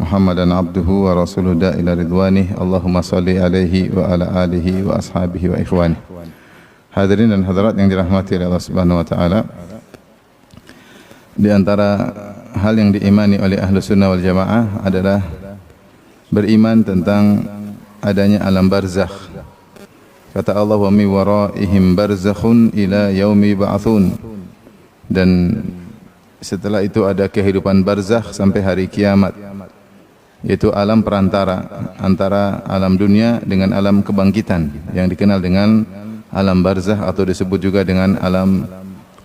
Muhammadan abduhu wa rasuluhu ila ridwanih. Allahumma salli alaihi wa ala alihi wa ashabihi wa ikhwanih. Hadirin dan hadirat yang dirahmati oleh Allah Subhanahu wa taala, di antara hal yang diimani oleh ahlu sunnah wal jamaah adalah beriman tentang adanya alam barzakh. Kata Allah, wa mi waraihim barzakhun ila yaumi ba'atsun. Dan setelah itu ada kehidupan barzakh sampai hari kiamat, yaitu alam perantara antara alam dunia dengan alam kebangkitan yang dikenal dengan alam barzakh atau disebut juga dengan alam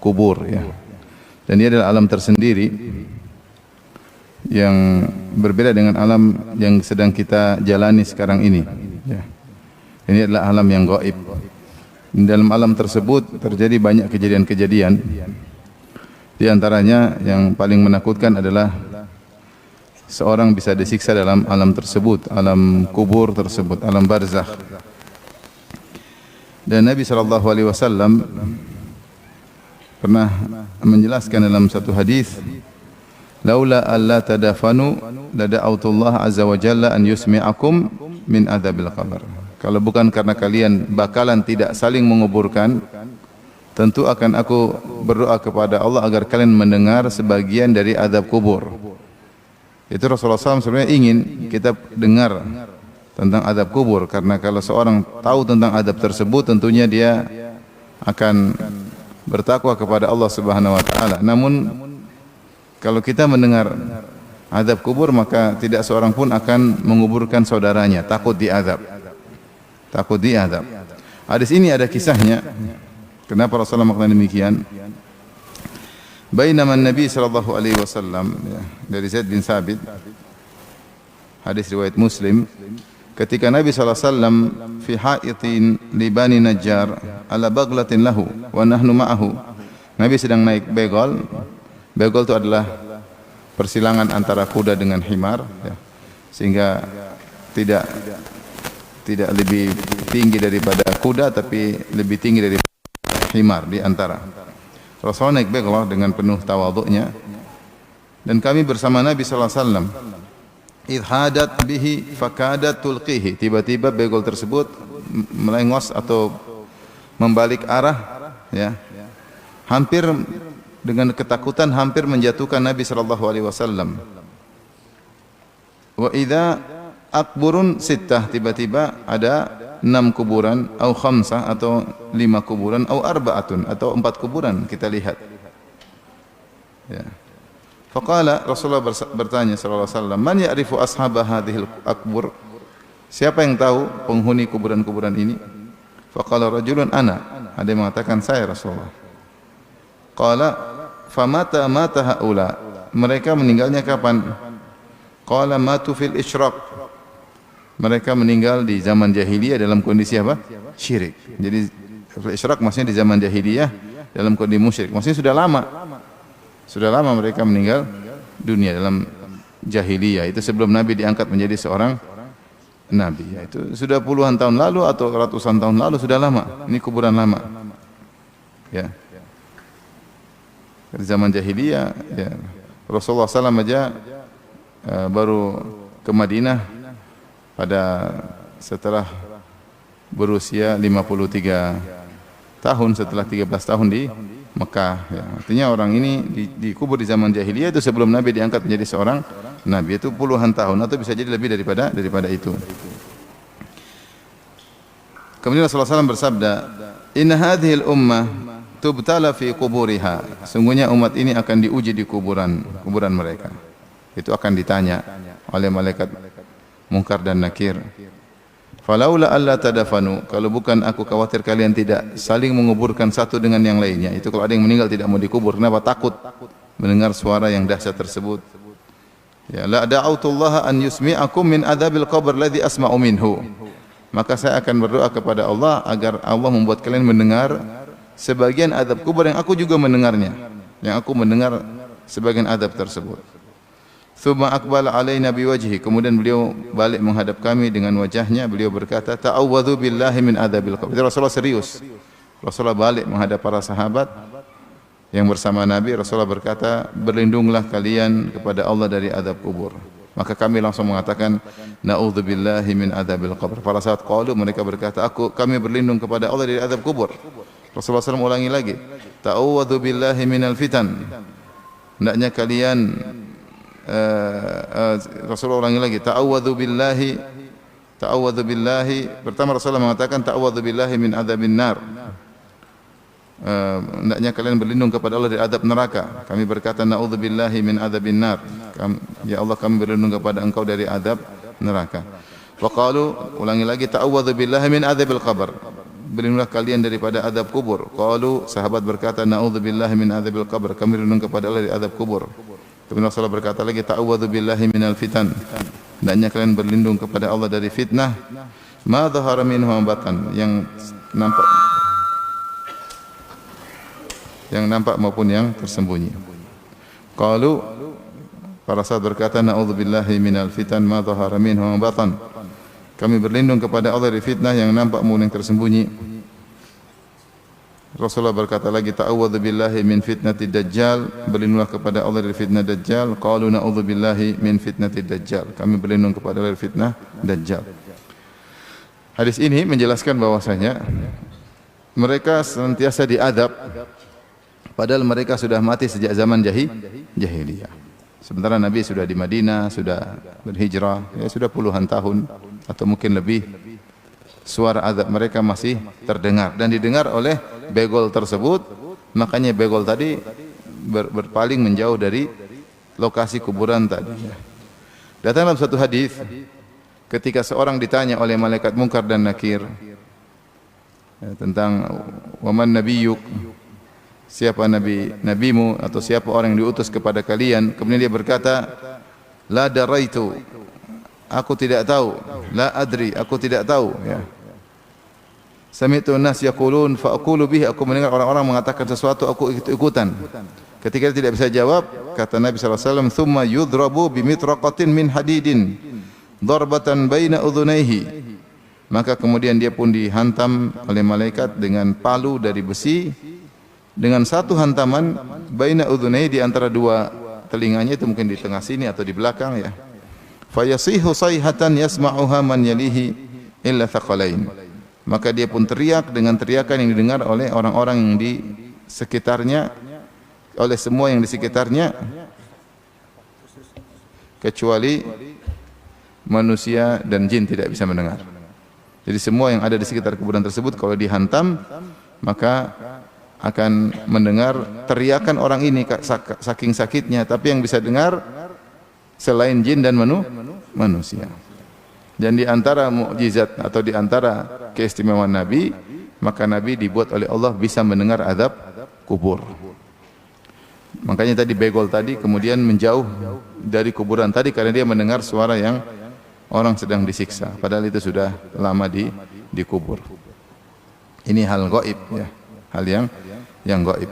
kubur, ya. Dan dia adalah alam tersendiri yang berbeda dengan alam yang sedang kita jalani sekarang ini, ya. Ini adalah alam yang gaib. Di dalam alam tersebut terjadi banyak kejadian-kejadian. Di antaranya yang paling menakutkan adalah seorang bisa disiksa dalam alam tersebut, alam kubur tersebut, alam barzakh. Dan Nabi SAW pernah menjelaskan dalam satu hadis, laula alla tadafanu lada'autullah azza wa jalla an yusmi'akum min adzabil qabr. Kalau bukan karena kalian bakalan tidak saling menguburkan, tentu akan aku berdoa kepada Allah agar kalian mendengar sebagian dari azab kubur. Itu Rasulullah SAW sebenarnya ingin kita dengar tentang azab kubur, karena kalau seorang tahu tentang azab tersebut, tentunya dia akan bertakwa kepada Allah Subhanahu wa taala. Namun kalau kita mendengar azab kubur, maka tidak seorang pun akan menguburkan saudaranya, takut diazab. Takut diazab. Hadis ini ada kisahnya. Kenapa Rasulullah mengatakan demikian? Bainama Nabi sallallahu alaihi wasallam, dari Zaid bin Sabit, hadis riwayat Muslim, ketika Nabi sallallahu alaihi wasallam fi haitin li Bani Najjar ala baghlatin lahu wa nahnu ma'ahu. Nabi sedang naik begol. Begol itu adalah persilangan antara kuda dengan himar, ya. Sehingga tidak lebih tinggi daripada kuda, tapi lebih tinggi daripada himar di antara. Rasulullah naik begol dengan penuh tawadhu'nya, dan kami bersama Nabi sallallahu alaihi wasallam. Idh hadat bihi fakadat tulqihi. Tiba-tiba begol tersebut melengos atau membalik arah, ya. Hampir dengan ketakutan hampir menjatuhkan Nabi sallallahu alaihi wasallam. Wa idza akburun sittah, tiba-tiba ada 6 kuburan, atau khamsah, atau 5 kuburan, atau arba'atun, atau 4 kuburan kita lihat, ya. Faqala, Rasulullah bertanya sallallahu alaihi wasallam, man ya'rifu ashaba hadhil akbur? Siapa yang tahu penghuni kuburan-kuburan ini? Faqala rajulun ana. Ada yang mengatakan saya, Rasulullah. Qala famata mata haula? Mereka meninggalnya kapan? Qala matu fil isyraq. Mereka meninggal di zaman jahiliyah dalam kondisi apa? Syirik. Jadi isyraq maksudnya di zaman jahiliyah dalam kondisi musyrik. Maksudnya sudah lama. Sudah lama mereka meninggal dunia dalam jahiliyah. Itu sebelum Nabi diangkat menjadi seorang nabi. Ya, itu sudah puluhan tahun lalu atau ratusan tahun lalu, sudah lama. Ini kuburan lama. Ya. Dari zaman jahiliyah, ya. Rasulullah SAW aja baru ke Madinah setelah berusia 53 tahun, setelah 13 tahun di Mekah, ya. Artinya orang ini dikubur di zaman jahiliyah itu sebelum Nabi diangkat menjadi seorang nabi, itu puluhan tahun atau bisa jadi lebih daripada itu. Kemudian Rasulullah SAW bersabda, inna hadhil ummah tubtala fi quburiha. Sungguhnya umat ini akan diuji di kuburan mereka. Itu akan ditanya oleh malaikat Munkar dan Nakir. Falaula alla tadafanu, kalau bukan aku khawatir kalian tidak saling menguburkan satu dengan yang lainnya. Itu kalau ada yang meninggal tidak mau dikubur, kenapa? Takut mendengar suara yang dahsyat tersebut. Ya, la da'autullaha an yusmi'akum min adzabil qabr alladhi asma'u minhu. Maka saya akan berdoa kepada Allah agar Allah membuat kalian mendengar sebagian azab kubur yang aku juga mendengarnya, yang aku mendengar sebagian azab tersebut. Tsumma aqbala alaina biwajhi, kemudian beliau balik menghadap kami dengan wajahnya, beliau berkata, ta'awwadzu billahi min adzabil qabr. Rasulullah serius. Rasulullah balik menghadap para sahabat yang bersama Nabi. Rasulullah berkata, berlindunglah kalian kepada Allah dari azab kubur. Maka kami langsung mengatakan na'udzubillahi min adzabil qabr. Pada saat qalu mereka berkata, kami berlindung kepada Allah dari azab kubur. Rasulullah SAW ulangi lagi, ta'awwadzu billahi minal fitan. Hendaknya kalian Rasulullah ulangi lagi, ta'awwadzu billahi. Pertama Rasulullah mengatakan ta'awwadzu billahi min adzabin nar. Hendaknya kalian berlindung kepada Allah dari adab neraka. Kami berkata na'udzubillahi min adzabin nar. Ya Allah, kami berlindung kepada Engkau dari adab neraka. Wa qalu, ulangi lagi, ta'awwadzu billahi min adzabil qabr. Berlindunglah kalian daripada adab kubur. Qalu, sahabat berkata na'udzubillahi min adzabil qabr. Kami berlindung kepada Allah dari adab kubur. Kemudian Rasulullah berkata lagi, ta'awwadzu billahi minal fitan. Hendaknya kalian berlindung kepada Allah dari fitnah ma dhahara minhu wa batan, yang nampak maupun yang tersembunyi. Qalu, para sahabat berkata na'udzubillahi minal fitan ma dhahara minhu wa batan. Kami berlindung kepada Allah dari fitnah yang nampak maupun yang tersembunyi. Rasulullah berkata lagi, ta'awwadzu billahi min fitnatid dajjal. Berlindunglah kepada Allah dari fitnah dajjal. Qalu na'udzubillahi min fitnatid dajjal. Kami berlindung kepada Allah dari fitnah dajjal. Hadis ini menjelaskan bahwasanya mereka senantiasa diadab padahal mereka sudah mati sejak zaman jahiliyah. Sementara Nabi sudah di Madinah, sudah berhijrah, ya sudah puluhan tahun atau mungkin lebih. Suara azab mereka masih terdengar dan didengar oleh begol tersebut. Makanya begol tadi berpaling menjauh dari lokasi kuburan tadi. Datang dalam satu hadis ketika seorang ditanya oleh malaikat Munkar dan Nakir tentang waman nabiyyuk, siapa nabimu atau siapa orang yang diutus kepada kalian, kemudian dia berkata la daraitu, aku tidak tahu, la adri, aku tidak tahu, ya. Sami'tu an-nas yaqulun fa aqulu bihi, aku mendengar orang-orang mengatakan sesuatu, aku ikut-ikutan. Ketika dia tidak bisa jawab, kata Nabi sallallahu alaihi wasallam, "Tsumma yudrabu bimitraqatin min hadidin darbatan baina udhunayhi." Maka kemudian dia pun dihantam oleh malaikat dengan palu dari besi dengan satu hantaman baina udhunayhi, di antara dua telinganya, itu mungkin di tengah sini atau di belakang, ya. Fayasihu sayhatan yasma'uha man yalihi illa thaqalain. Maka dia pun teriak dengan teriakan yang didengar oleh orang-orang yang di sekitarnya, oleh semua yang di sekitarnya, kecuali manusia dan jin tidak bisa mendengar. Jadi semua yang ada di sekitar kuburan tersebut kalau dihantam maka akan mendengar teriakan orang ini saking sakitnya, tapi yang bisa dengar selain jin dan manusia. Dan di antara mukjizat atau di antara keistimewaan Nabi, maka Nabi dibuat oleh Allah bisa mendengar azab kubur. Makanya tadi begol tadi kemudian menjauh dari kuburan tadi karena dia mendengar suara yang orang sedang disiksa, padahal itu sudah lama dikubur. Ini hal gaib, ya, hal yang gaib.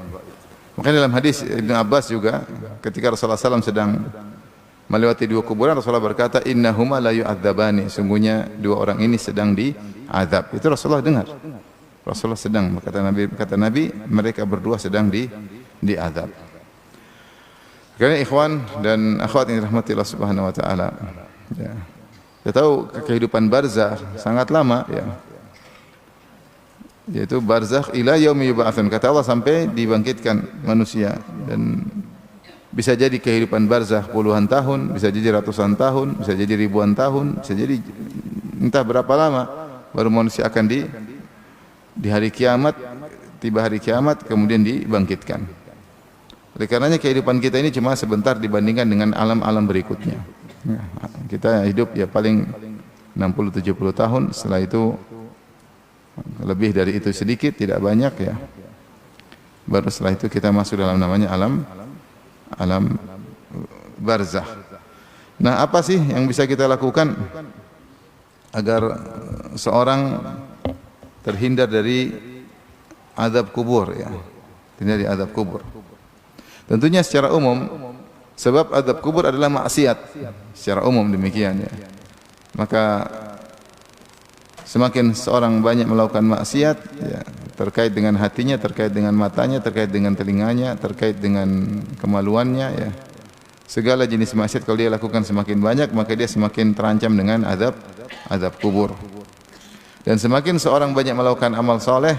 Makanya dalam hadis Ibnu Abbas juga ketika Rasulullah SAW sedang melewati dua kuburan, Rasulullah berkata innahuma la yu'adzabani, sungguhnya dua orang ini sedang diazab. Itu Rasulullah dengar. Rasulullah sedang, kata Nabi mereka berdua sedang diazab. Karena ikhwan dan akhwat yang dirahmati Allah Subhanahu wa taala, ya. Kita tahu kehidupan barzakh sangat lama, ya. Yaitu barzakh ila yaumi yub'atsun, kata Allah, sampai dibangkitkan manusia. Dan bisa jadi kehidupan barzakh puluhan tahun, bisa jadi ratusan tahun, bisa jadi ribuan tahun, bisa jadi entah berapa lama baru manusia akan di hari kiamat, tiba hari kiamat kemudian dibangkitkan. Oleh karenanya kehidupan kita ini cuma sebentar dibandingkan dengan alam-alam berikutnya. Kita hidup ya paling 60-70 tahun, setelah itu lebih dari itu sedikit, tidak banyak, ya. Baru setelah itu kita masuk dalam namanya alam barzakh. Nah, apa sih yang bisa kita lakukan agar seorang terhindar dari azab kubur, ya? Terhindar dari azab kubur. Tentunya secara umum sebab azab kubur adalah maksiat. Secara umum demikian, ya. Maka semakin seorang banyak melakukan maksiat, ya, terkait dengan hatinya, terkait dengan matanya, terkait dengan telinganya, terkait dengan kemaluannya, ya, Segala jenis maksiat kalau dia lakukan semakin banyak, maka dia semakin terancam dengan azab kubur. Dan semakin seorang banyak melakukan amal soleh,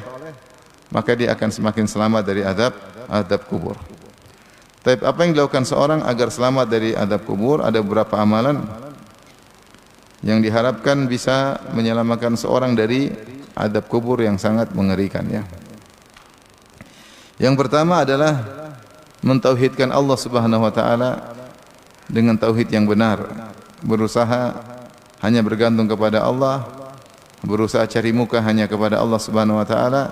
maka dia akan semakin selamat dari azab kubur. Tapi apa yang dilakukan seorang agar selamat dari azab kubur? Ada beberapa amalan yang diharapkan bisa menyelamatkan seorang dari azab kubur yang sangat mengerikan, ya. Yang pertama adalah mentauhidkan Allah Subhanahu wa taala dengan tauhid yang benar. Berusaha hanya bergantung kepada Allah, berusaha cari muka hanya kepada Allah Subhanahu wa taala,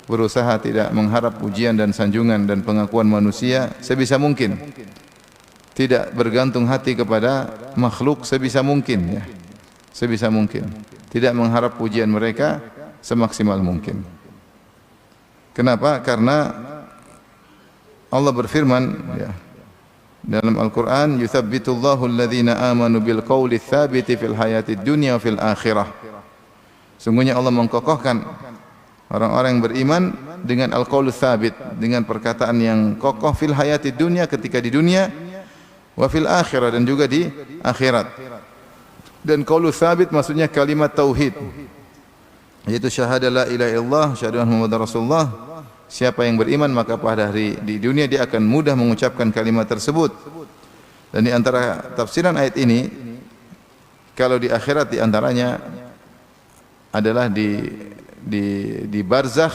berusaha tidak mengharap pujian dan sanjungan dan pengakuan manusia sebisa mungkin. Tidak bergantung hati kepada makhluk sebisa mungkin, ya. Sebisa mungkin. Tidak mengharap pujian mereka semaksimal mungkin. Kenapa? Karena Allah berfirman, ya, dalam Al-Qur'an, "Yutsabbitullahu alladhina amanu bil qawli tsabiti fil hayatid dunya wa fil akhirah." Sungguhnya Allah mengkokohkan orang-orang yang beriman dengan al-qaulu tsabit, dengan perkataan yang kokoh fil hayatid dunya, ketika di dunia, wa fil akhirah, dan juga di akhirat. Dan qaulu tsabit maksudnya kalimat tauhid, yaitu syahadah la ilaha illallah, syahadu anna muhammadar rasulullah. Siapa yang beriman maka pada hari di dunia dia akan mudah mengucapkan kalimat tersebut. Dan di antara tafsiran ayat ini, kalau di akhirat di antaranya adalah di barzakh,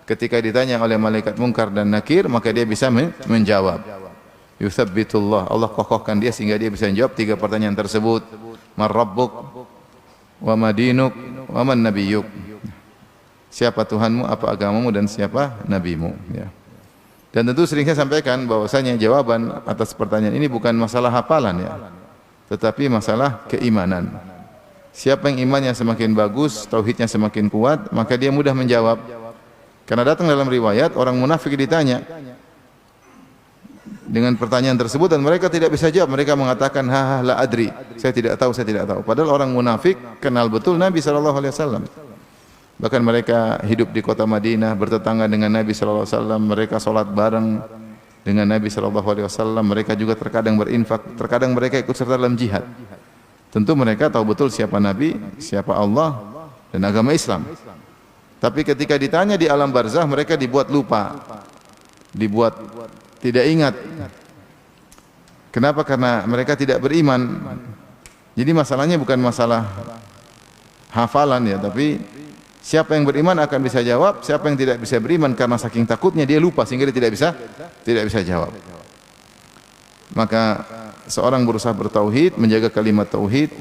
ketika ditanya oleh malaikat Munkar dan Nakir, maka dia bisa menjawab. Yutsabbitullah, Allah kokohkan dia sehingga dia bisa menjawab tiga pertanyaan tersebut. Man rabbuk, wa madinuk, wa man nabiyyuk. Siapa Tuhanmu, apa agamamu, dan siapa nabimu, ya. Dan tentu sering saya sampaikan bahwasanya jawaban atas pertanyaan ini bukan masalah hafalan, ya, tetapi masalah keimanan. Siapa yang imannya semakin bagus, tauhidnya semakin kuat, maka dia mudah menjawab. Karena datang dalam riwayat orang munafik ditanya dengan pertanyaan tersebut dan mereka tidak bisa jawab. Mereka mengatakan, ha la adri, saya tidak tahu, saya tidak tahu. Padahal orang munafik kenal betul Nabi sallallahu alaihi wasallam. Bahkan mereka hidup di kota Madinah, bertetangga dengan Nabi sallallahu alaihi wasallam, mereka salat bareng dengan Nabi sallallahu alaihi wasallam, mereka juga terkadang berinfak, terkadang mereka ikut serta dalam jihad. Tentu mereka tahu betul siapa Nabi, siapa Allah, dan agama Islam. Tapi ketika ditanya di alam barzakh, mereka dibuat lupa, dibuat tidak ingat. Kenapa? Karena mereka tidak beriman. Jadi masalahnya bukan masalah hafalan, ya, tapi siapa yang beriman akan bisa jawab, siapa yang tidak bisa beriman karena saking takutnya dia lupa sehingga dia tidak bisa jawab. Maka seorang berusaha bertauhid, menjaga kalimat tauhid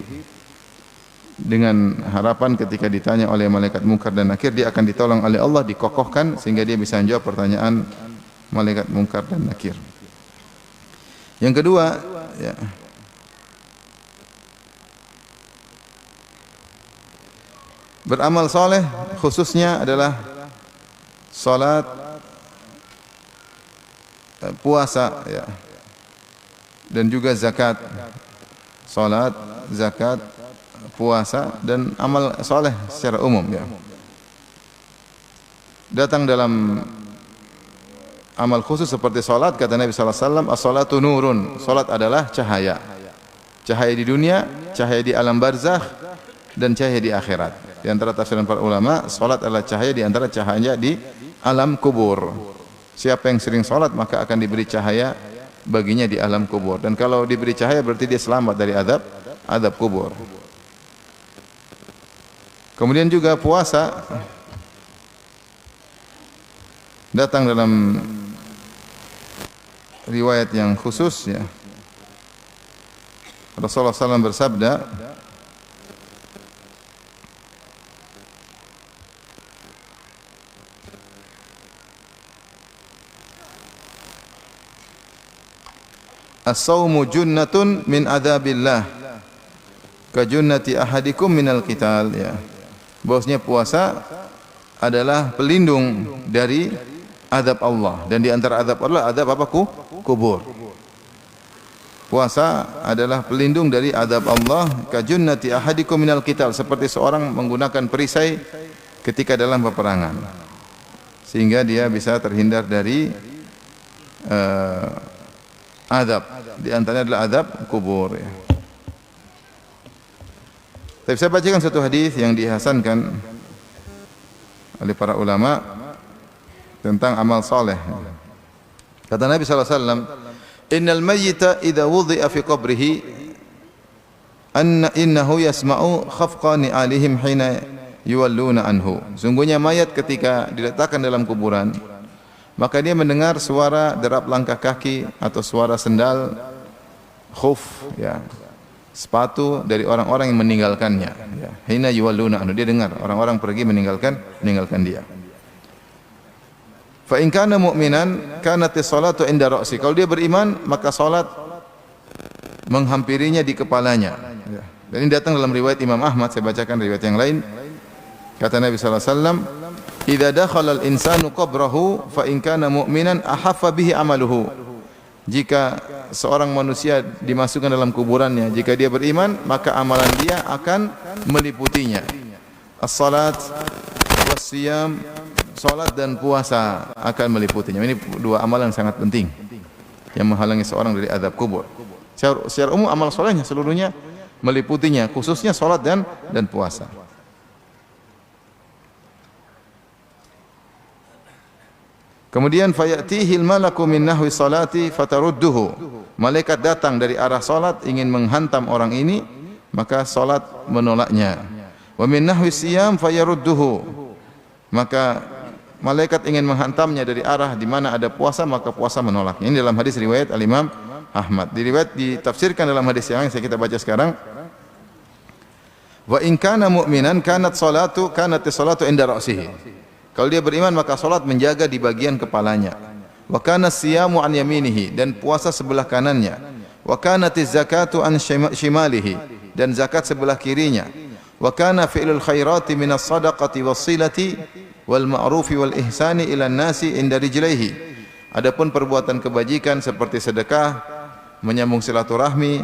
dengan harapan ketika ditanya oleh malaikat Munkar dan Nakir, dia akan ditolong oleh Allah, dikokohkan sehingga dia bisa menjawab pertanyaan malaikat Munkar dan Nakir. Yang kedua, ya, beramal soleh khususnya adalah salat, puasa, ya, dan juga zakat. Salat, zakat, puasa, dan amal soleh secara umum, ya. Datang dalam amal khusus seperti salat, kata Nabi sallallahu alaihi wasallam, as-salatu nurun. Salat adalah cahaya. Cahaya di dunia, cahaya di alam barzakh, dan cahaya di akhirat. Di antara tafsiran para ulama, salat adalah cahaya di antara cahaya di alam kubur. Siapa yang sering salat maka akan diberi cahaya baginya di alam kubur. Dan kalau diberi cahaya berarti dia selamat dari azab kubur. Kemudian juga puasa datang dalam riwayat yang khusus, ya. Rasulullah SAW bersabda, as-sawmu junnatun min adzabillah ka junnati ahadikum minal qital, ya. Bahwasanya puasa adalah pelindung dari azab Allah, dan di antara azab Allah azab apa? Kubur. Puasa adalah pelindung dari azab Allah, ka junnati ahadikum minal qital, seperti seorang menggunakan perisai ketika dalam peperangan, sehingga dia bisa terhindar dari Azab. Di antaranya adalah azab kubur ya. Tapi saya bacakan satu hadis yang dihasankan oleh para ulama tentang amal saleh. Kata Nabi sallallahu alaihi wasallam, "Innal mayyita idza wudi'a fi qabrihi innahu yasma'u khafqa ni'alihim hina yuwalluna anhu." Sungguhnya mayat ketika diletakkan dalam kuburan, maka dia mendengar suara derap langkah kaki atau suara sendal khuf ya, sepatu dari orang-orang yang meninggalkannya ya. Hina yuwalluna anhu, dia dengar orang-orang pergi meninggalkan dia. Fa in kana mu'minan kanat as-salatu inda ra'si. Kalau dia beriman, maka salat menghampirinya di kepalanya. Ya. Dan ini datang dalam riwayat Imam Ahmad, saya bacakan riwayat yang lain. Kata Nabi sallallahu alaihi wasallam, "Idza dakhala al-insanu qabrahu fa in kana mu'minan ahaffa bihi amaluhu." Jika seorang manusia dimasukkan dalam kuburannya, jika dia beriman, maka amalan dia akan meliputinya. As-salat was-siyam, salat dan puasa akan meliputinya. Ini dua amalan sangat penting yang menghalangi seorang dari azab kubur. Secara umum amal solehnya seluruhnya meliputinya, khususnya salat dan puasa. Kemudian fayatihil malaku min nahwi salati fatarudduhu. Malaikat datang dari arah salat ingin menghantam orang ini, maka salat menolaknya. Wa min nahwi siyam fayarudduhu. Maka malaikat ingin menghantamnya dari arah di mana ada puasa, maka puasa menolaknya. Ini dalam hadis riwayat Al-Imam Ahmad. Ditafsirkan dalam hadis yang kita baca sekarang. Wa in kana mu'minan kanat salatu inda ra'sihi. Kalau dia beriman, maka salat menjaga di bagian kepalanya. Wa kana siyamu an yaminihi, dan puasa sebelah kanannya. Wa kanatiz zakatu an shimalihi, dan zakat sebelah kirinya. Wa kana fi'lul khairati minas sadaqati was-silati wal ma'rufi wal ihsani ila nasi inda rijlaihi. Adapun perbuatan kebajikan seperti sedekah, menyambung silaturahmi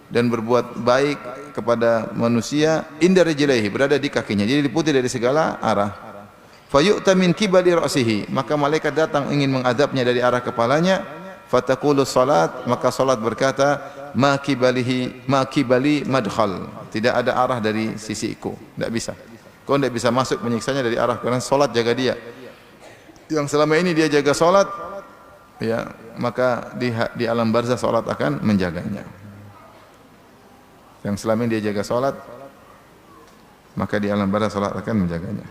dan berbuat baik kepada manusia, inda rijlaihi, berada di kakinya. Jadi diliputi dari segala arah. Fayu'ta min kibali ra'sihi, maka malaikat datang ingin mengadabnya dari arah kepalanya. Fataqulu salat, maka salat berkata, ma kibali madkhal, tidak ada arah dari sisiku, tidak bisa. Kau tidak bisa masuk menyiksanya dari arah, karena salat jaga dia. Yang selama ini dia jaga salat, ya, maka di alam barzah salat akan menjaganya. Yang selama ini dia jaga salat, maka di alam barzah salat akan menjaganya.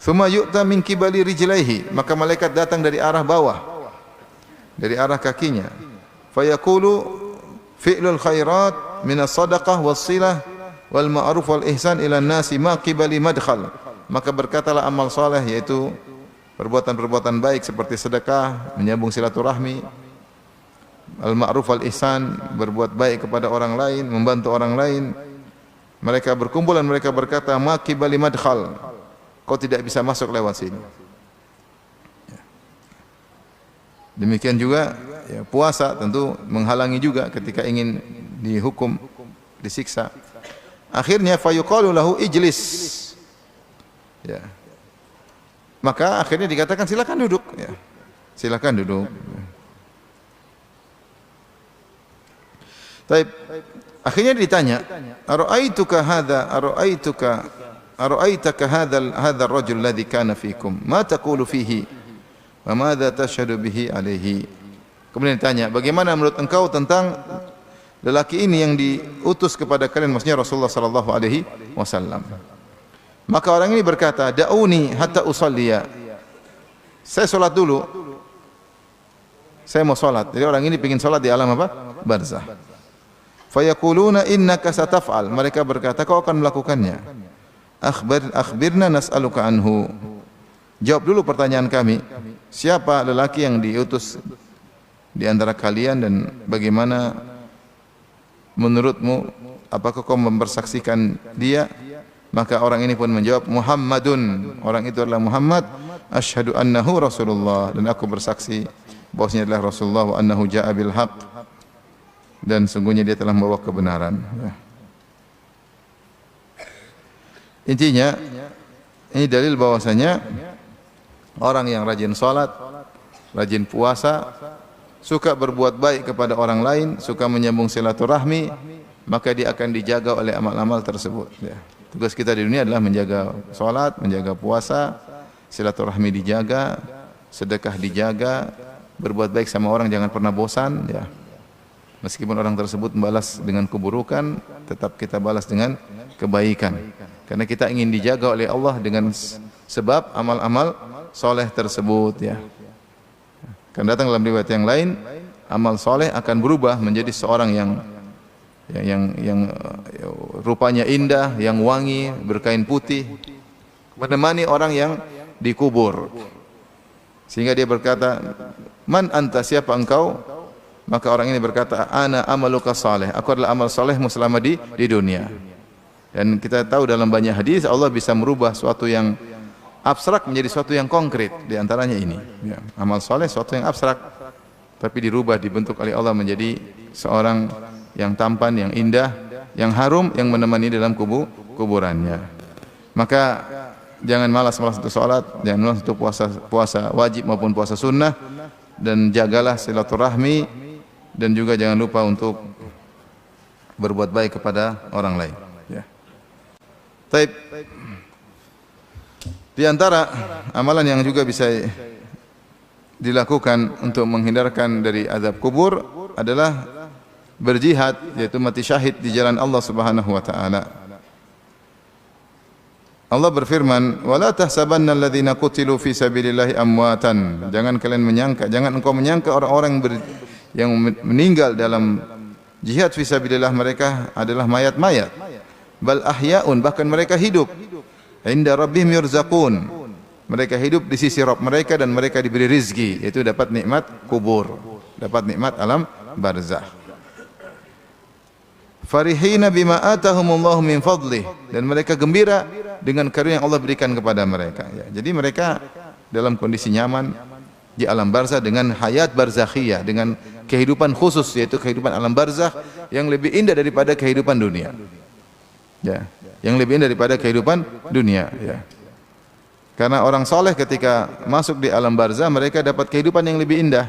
Tsumma yu'ta min kibali rijlaihi, maka malaikat datang dari arah bawah, dari arah kakinya. Fayaqulu fi'lul khairat min as-sadaqah was-silah wal ma'ruf wal ihsan ila an-nasi ma qibali madkhal. Maka berkatalah amal saleh, yaitu perbuatan-perbuatan baik seperti sedekah, menyambung silaturahmi, al ma'ruf wal ihsan, berbuat baik kepada orang lain, membantu orang lain. Mereka berkumpul dan mereka berkata, ma qibali madkhal, kau tidak bisa masuk lewat sini. Demikian juga ya, puasa tentu menghalangi juga ketika ingin dihukum, disiksa. Akhirnya fayuqalu lahu ijlis. Ya. Maka akhirnya dikatakan silakan duduk, ya. Silakan duduk. Baik. Akhirnya ditanya, Ara'aitaka hadzal ar-rajul alladhi kana fikum, ma taqulu fihi wa madza tashhadu bihi alaihi. Kemudian ditanya, bagaimana menurut engkau tentang lelaki ini yang diutus kepada kalian, maksudnya Rasulullah sallallahu alaihi wasallam. Maka orang ini berkata, da'uni hatta usalliya. Saya salat dulu. Saya mau salat. Jadi orang ini ingin salat di alam apa? Barzah. Fayaquluna innaka sataf'al. Mereka berkata, kau akan melakukannya. Akhbirna nas'aluka anhu. Jawab dulu pertanyaan kami. Siapa lelaki yang diutus di antara kalian dan bagaimana menurutmu, apakah kau mempersaksikan dia? Maka orang ini pun menjawab, Muhammadun. Orang itu adalah Muhammad. Asyhadu annahu Rasulullah, dan aku bersaksi bahwasanya adalah Rasulullah, wa annahu ja'a bil haqq, dan sungguhnya dia telah membawa kebenaran. Intinya ini dalil bahwasanya orang yang rajin salat, rajin puasa, suka berbuat baik kepada orang lain, suka menyambung silaturahmi, maka dia akan dijaga oleh amal-amal tersebut. Ya. Tugas kita di dunia adalah menjaga salat, menjaga puasa, silaturahmi dijaga, sedekah dijaga, berbuat baik sama orang jangan pernah bosan. Ya. Meskipun orang tersebut membalas dengan keburukan, tetap kita balas dengan kebaikan. Karena kita ingin dijaga oleh Allah dengan sebab amal-amal soleh tersebut. Ya. Kan datang dalam riwayat yang lain, amal soleh akan berubah menjadi seorang yang rupanya indah, yang wangi, berkain putih, menemani orang yang dikubur. Sehingga dia berkata, "Man anta, siapa engkau?" Maka orang ini berkata, "Ana amaluka saleh." Aku adalah amal salehmu selama di dunia. Dan kita tahu dalam banyak hadis Allah bisa merubah suatu yang abstrak menjadi suatu yang konkret. Di antaranya ini, ya, amal saleh suatu yang abstrak tapi dirubah, dibentuk oleh Allah menjadi seorang yang tampan, yang indah, yang harum, yang menemani dalam kuburannya. Maka jangan malas-malas untuk salat, jangan malas untuk puasa wajib maupun puasa sunnah, dan jagalah silaturahmi, dan juga jangan lupa untuk berbuat baik kepada orang lain. Ya. Taib. Di antara amalan yang juga bisa dilakukan untuk menghindarkan dari azab kubur adalah berjihad, yaitu mati syahid di jalan Allah Subhanahu wa taala. Allah berfirman, "Wala tahsabanna alladhina qutilu fi sabilillahi amwatan." Jangan kalian menyangka, jangan engkau menyangka orang-orang yang meninggal dalam jihad fi sabilillah mereka adalah mayat-mayat. Bal ahya'un, bahkan mereka hidup. Inda rabbihim yurzaqun. Mereka hidup di sisi Rabb mereka dan mereka diberi rizki, yaitu dapat nikmat kubur, dapat nikmat alam barzakh. Farihina bima atahumullahu min fadlih, dan mereka gembira dengan karunia yang Allah berikan kepada mereka. Ya, jadi mereka dalam kondisi nyaman di alam barzakh dengan hayat barzakhiyah, dengan kehidupan khusus, yaitu kehidupan alam barzakh yang lebih indah daripada kehidupan dunia. Ya, yang lebih indah daripada kehidupan dunia. Ya. Karena orang soleh ketika masuk di alam barzakh mereka dapat kehidupan yang lebih indah.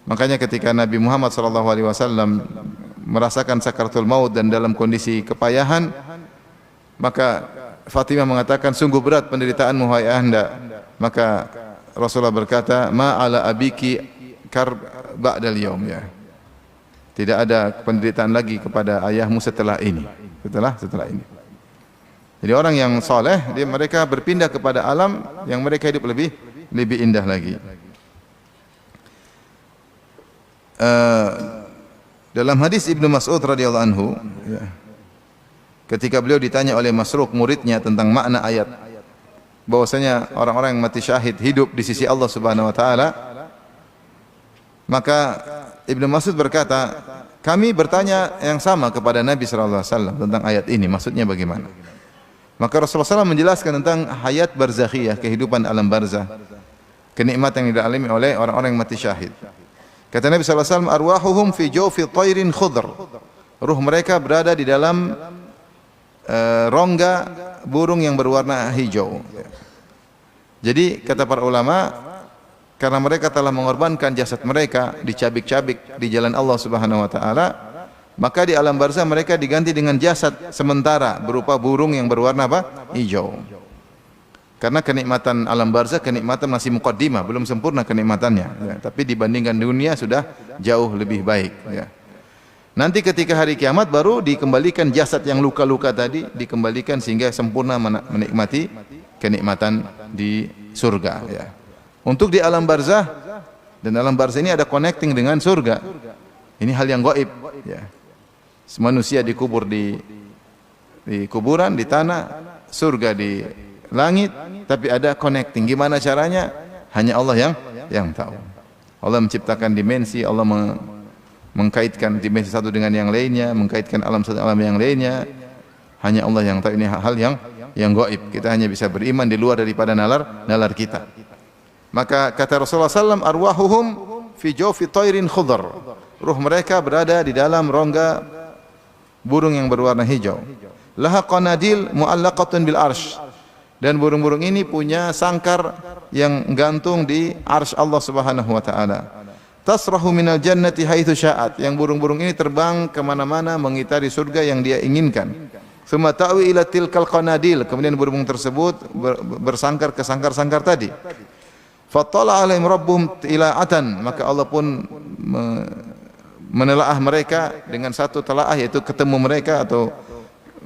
Makanya ketika Nabi Muhammad SAW merasakan sakaratul maut dan dalam kondisi kepayahan, maka Fatimah mengatakan, "Sungguh berat penderitaanmu wahai Anda." Maka Rasulullah berkata, "Ma ala abiki karb ba'dal yaum." Ya. Tidak ada penderitaan lagi kepada ayahmu setelah ini. Setelah ini. Jadi orang yang soleh, mereka berpindah kepada alam yang mereka hidup lebih indah lagi. Dalam hadis Ibnu Mas'ud radhiyallahu anhu, ya, ketika beliau ditanya oleh Masruq muridnya tentang makna ayat bahwasanya orang-orang yang mati syahid hidup di sisi Allah Subhanahu wa taala, maka Ibnu Mas'ud berkata, "Kami bertanya yang sama kepada Nabi sallallahu alaihi wasallam tentang ayat ini, maksudnya bagaimana?" Maka Rasulullah SAW menjelaskan tentang hayat barzakhiyah, kehidupan alam barzakh, kenikmatan yang dialami oleh orang-orang yang mati syahid. Kata Nabi SAW, "Arwahuhum fi jawfi tayrin khudr." Ruh mereka berada di dalam rongga burung yang berwarna hijau. Jadi kata para ulama, karena mereka telah mengorbankan jasad mereka dicabik-cabik di jalan Allah Subhanahu wa taala, maka di alam barzakh mereka diganti dengan jasad sementara berupa burung yang berwarna apa? Hijau. Karena kenikmatan alam barzakh kenikmatan masih muqaddimah, belum sempurna kenikmatannya, ya. Tapi dibandingkan dunia sudah jauh lebih baik, ya. Nanti ketika hari kiamat baru dikembalikan jasad yang luka-luka tadi, dikembalikan sehingga sempurna menikmati kenikmatan di surga, ya. Untuk di alam barzakh, dan alam barzakh ini ada connecting dengan surga. Ini hal yang gaib, ya. Manusia dikubur di kuburan, di tanah, surga di langit, tapi ada connecting. Gimana caranya? Hanya Allah yang tahu. Allah menciptakan dimensi, Allah mengkaitkan dimensi satu dengan yang lainnya, mengkaitkan alam satu alam yang lainnya. Hanya Allah yang tahu. Ini hal yang gaib. Kita hanya bisa beriman di luar daripada nalar kita. Maka kata Rasulullah SAW, "Arwahuhum fi jawfi tayrin khudr." Ruh mereka berada di dalam rongga burung yang berwarna hijau. Laha qanadil mu'allaqatun bil arsh. Dan burung-burung ini punya sangkar yang gantung di arsy Allah Subhanahu wa taala. tasrahu minal jannati haitsu sya'at. Yang burung-burung ini terbang kemana-mana mengitari surga yang dia inginkan. Tsumma ta'wi ila tilkal qanadil. Kemudian burung tersebut bersangkar ke sangkar-sangkar tadi. Fattala alaihim rabbuhum tila'atan. Maka Allah pun menelaah mereka dengan satu telaah, yaitu ketemu mereka atau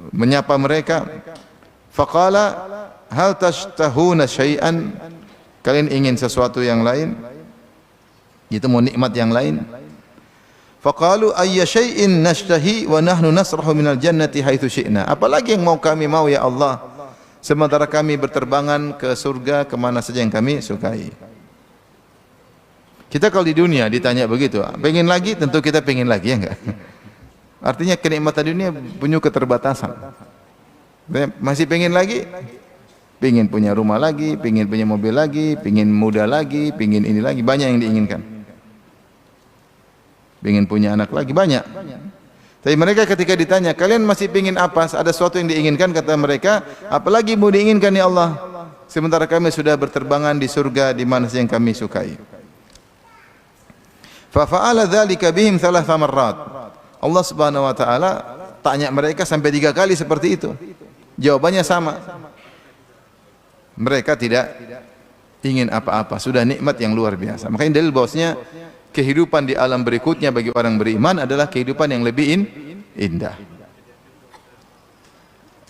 menyapa mereka. Faqala hal tashtahuna syai'an. Kalian ingin sesuatu yang lain? Itu mau nikmat yang lain. Faqalu ayya syai'in nashtahi wa nahnu nasrahu minal jannati haitsu syi'na. Apalagi yang mau kami mau ya Allah, sementara kami berterbangan ke surga kemana saja yang kami sukai. Kita kalau di dunia ditanya begitu, pengen lagi? Tentu kita pengen lagi, ya enggak? Artinya kenikmatan dunia punya keterbatasan. Masih pengen lagi? Pengen punya rumah lagi, pengen punya mobil lagi, pengen muda lagi, pengen ini lagi, banyak yang diinginkan. Pengen punya anak lagi, banyak. Tapi mereka ketika ditanya, kalian masih pengen apa? Ada sesuatu yang diinginkan, kata mereka, apalagi mau diinginkan ya Allah? Sementara kami sudah berterbangan di surga di mana saja yang kami sukai. Fa fa'ala dzalika bihim thalatha marrat. Allah Subhanahu wa taala tanya mereka sampai 3 kali seperti itu. Jawabannya sama. Mereka tidak ingin apa-apa, sudah nikmat yang luar biasa. Makanya dalil bahwasanya kehidupan di alam berikutnya bagi orang beriman adalah kehidupan yang lebih indah.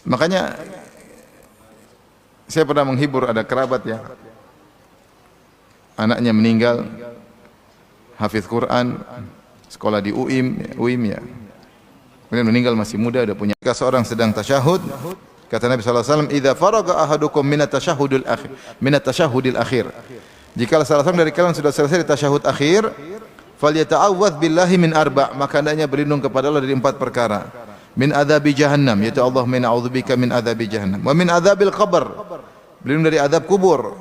Makanya saya pernah menghibur ada kerabat ya, anaknya meninggal, hafiz Quran, sekolah di UIM ya. Kemudian meninggal masih muda, udah punya. Ketika seorang sedang tasyahud, kata Nabi sallallahu alaihi wasallam, "Idza faraga ahadukum min at-tasyahhudil akhir." Jika salah seorang dari kalian sudah selesai di tasyahud akhir, falyata'awwadz billahi min arba', maka hendaknya berlindung kepada Allah dari 4 perkara. Min adzabi jahannam, yaitu Allahumma na'udzubika min adzabi jahannam, wa min adzabil qabr, berlindung dari azab kubur,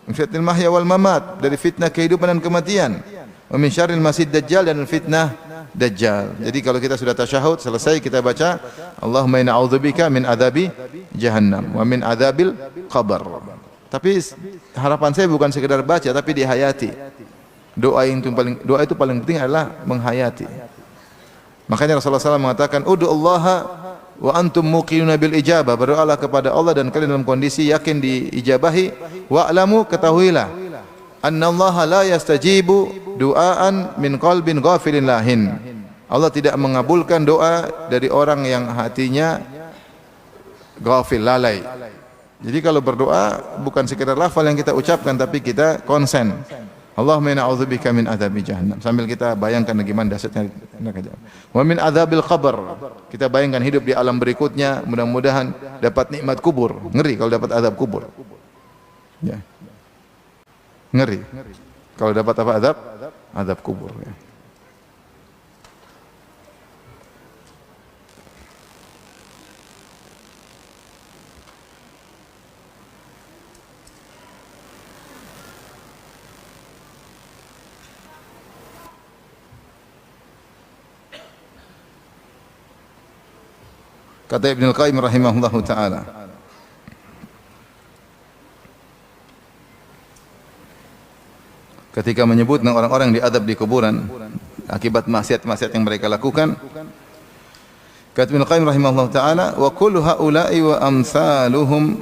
min fitnatil mahya wal mamat, dari fitnah kehidupan dan kematian, wa min syarril masih dajjal, dan fitnah dajjal. Jadi kalau kita sudah tasyahud selesai, kita baca Allahumma na'udzubika min adzabi jahannam wa min adzabil qabr. Tapi harapan saya bukan sekedar baca, tapi dihayati. Doa itu paling penting adalah menghayati. Makanya Rasulullah SAW mengatakan, "Ud'ullaha wa antum muqinuna bil ijabah." Berdoalah kepada Allah dan kalian dalam kondisi yakin diijabahi. Wa'lamu, ketahuilah, annallaha la yastajibu du'aan min qalbin ghafilin lahin. Allah tidak mengabulkan doa dari orang yang hatinya ghafil, lalai. Jadi kalau berdoa bukan sekedar lafal yang kita ucapkan, tapi kita konsen. Allahumma na'udzubika min adzabi jahannam. Sambil kita bayangkan bagaimana dahsyatnya neraka jahanam. Wa min adzabil qabr. Kita bayangkan hidup di alam berikutnya, mudah-mudahan dapat nikmat kubur. Ngeri kalau dapat azab kubur. Ya. Ngeri. Kalau dapat apa azab? Azab kubur, ya. Kata Ibnu Al-Qayyim rahimahullahu taala, ketika menyebut orang-orang yang diadab di kuburan akibat maksiat-maksiat yang mereka lakukan, kata Ibnu Al-Qayyim rahimahullahu taala, wa kullu haula'i wa amsaluhum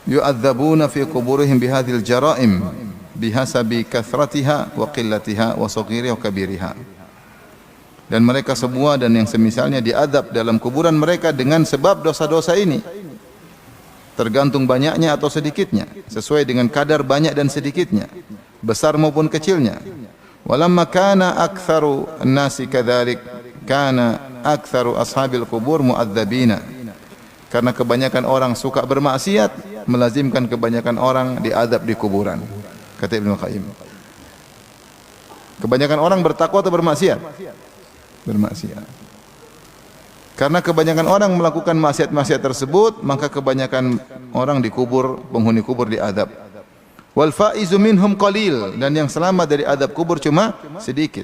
yu'adzabuna fi quburihim bihadhil jara'im bihasabi kathratiha wa qillatiha wa saghiriha wa kabiriha. Dan mereka semua dan yang semisalnya diadab dalam kuburan mereka dengan sebab dosa-dosa ini, tergantung banyaknya atau sedikitnya, sesuai dengan kadar banyak dan sedikitnya, besar maupun kecilnya. Walamma kana aktsaru an-nasi kadzalik, kana aktsaru ashabil qubur mu'adzabina. Karena kebanyakan orang suka bermaksiat, melazimkan kebanyakan orang diadab di kuburan. Kata Ibnu Qayyim. Kebanyakan orang bertakwa atau bermaksiat? Bermaksiat. Karena kebanyakan orang melakukan maksiat-maksiat tersebut, maka kebanyakan orang dikubur, penghuni kubur diadab. Wal faizu minhum qalil, dan yang selamat dari adab kubur cuma sedikit.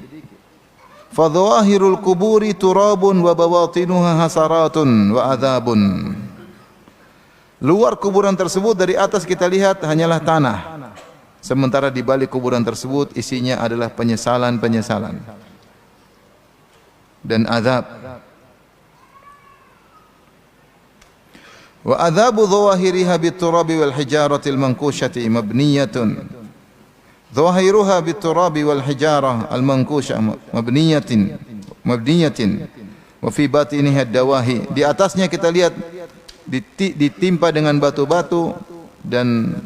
Fa dhawahirul kuburi turabun wa bawatinuha hasaratun wa adzabun. Luar kuburan tersebut dari atas kita lihat hanyalah tanah. sementara di balik kuburan tersebut isinya adalah penyesalan-penyesalan dan azab. Wa adzabu dhawahiriha bit-turabi wal hijaratil mankushati mabniyatun. Dhawahiruha bit-turabi wal hijarah al-mankushah mabniyatin wa fi batiniha ad-dawahi. Di atasnya kita lihat ditimpa dengan batu-batu dan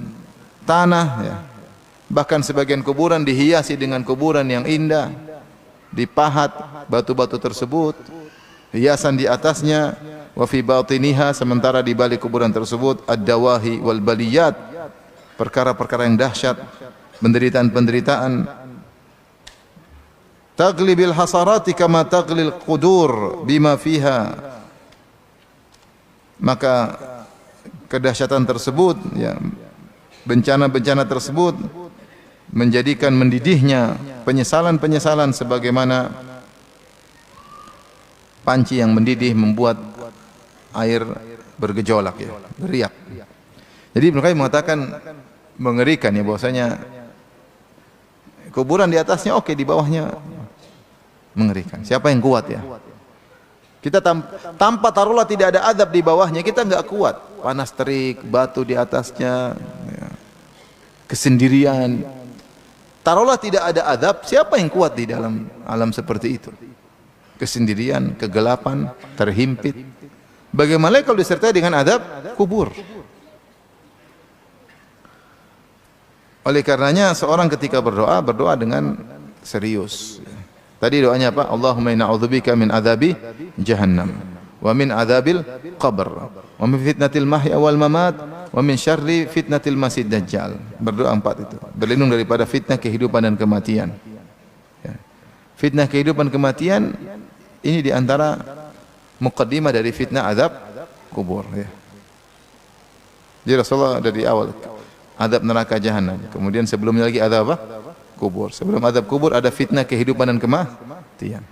tanah ya. Bahkan sebagian kuburan dihiasi dengan kuburan yang indah, dipahat batu-batu tersebut, hiasan di atasnya. Wa fi batiniha, sementara di balik kuburan tersebut ad-dawahi wal baliyat, perkara-perkara yang dahsyat, penderitaan-penderitaan. Taglibil hasarati kama taglil qudur bima fiha. Maka kedahsyatan tersebut ya, bencana-bencana tersebut menjadikan mendidihnya penyesalan-penyesalan sebagaimana panci yang mendidih membuat air bergejolak ya, beriak. Jadi Ibnu Qayyim mengatakan mengerikan ya, bahwasanya kuburan di atasnya oke, di bawahnya mengerikan. Siapa yang kuat ya? Kita tanpa taruhlah tidak ada adab di bawahnya, kita enggak kuat. Panas terik, batu di atasnya, ya, kesendirian. Taruhlah tidak ada adab, siapa yang kuat di dalam alam seperti itu? Kesendirian, kegelapan, terhimpit. Bagaimana kalau disertai dengan adab kubur? Oleh karenanya seorang ketika berdoa dengan serius. Tadi doanya apa? Allahumma inna a'udzubika min adzabi jahannam wa min adzabil qabr wa min fitnatil mahya wal mamat wa min syarri fitnatil masih dajjal. Berdoa 4 itu. Berlindung daripada fitnah kehidupan dan kematian. Ya. Fitnah kehidupan kematian ini di antara muqaddimah dari fitnah azab kubur ya. Jadi Rasulullah dari awal azab neraka jahanam, kemudian sebelumnya lagi azab apa? Kubur. Sebelum azab kubur ada fitnah kehidupan dan kematian.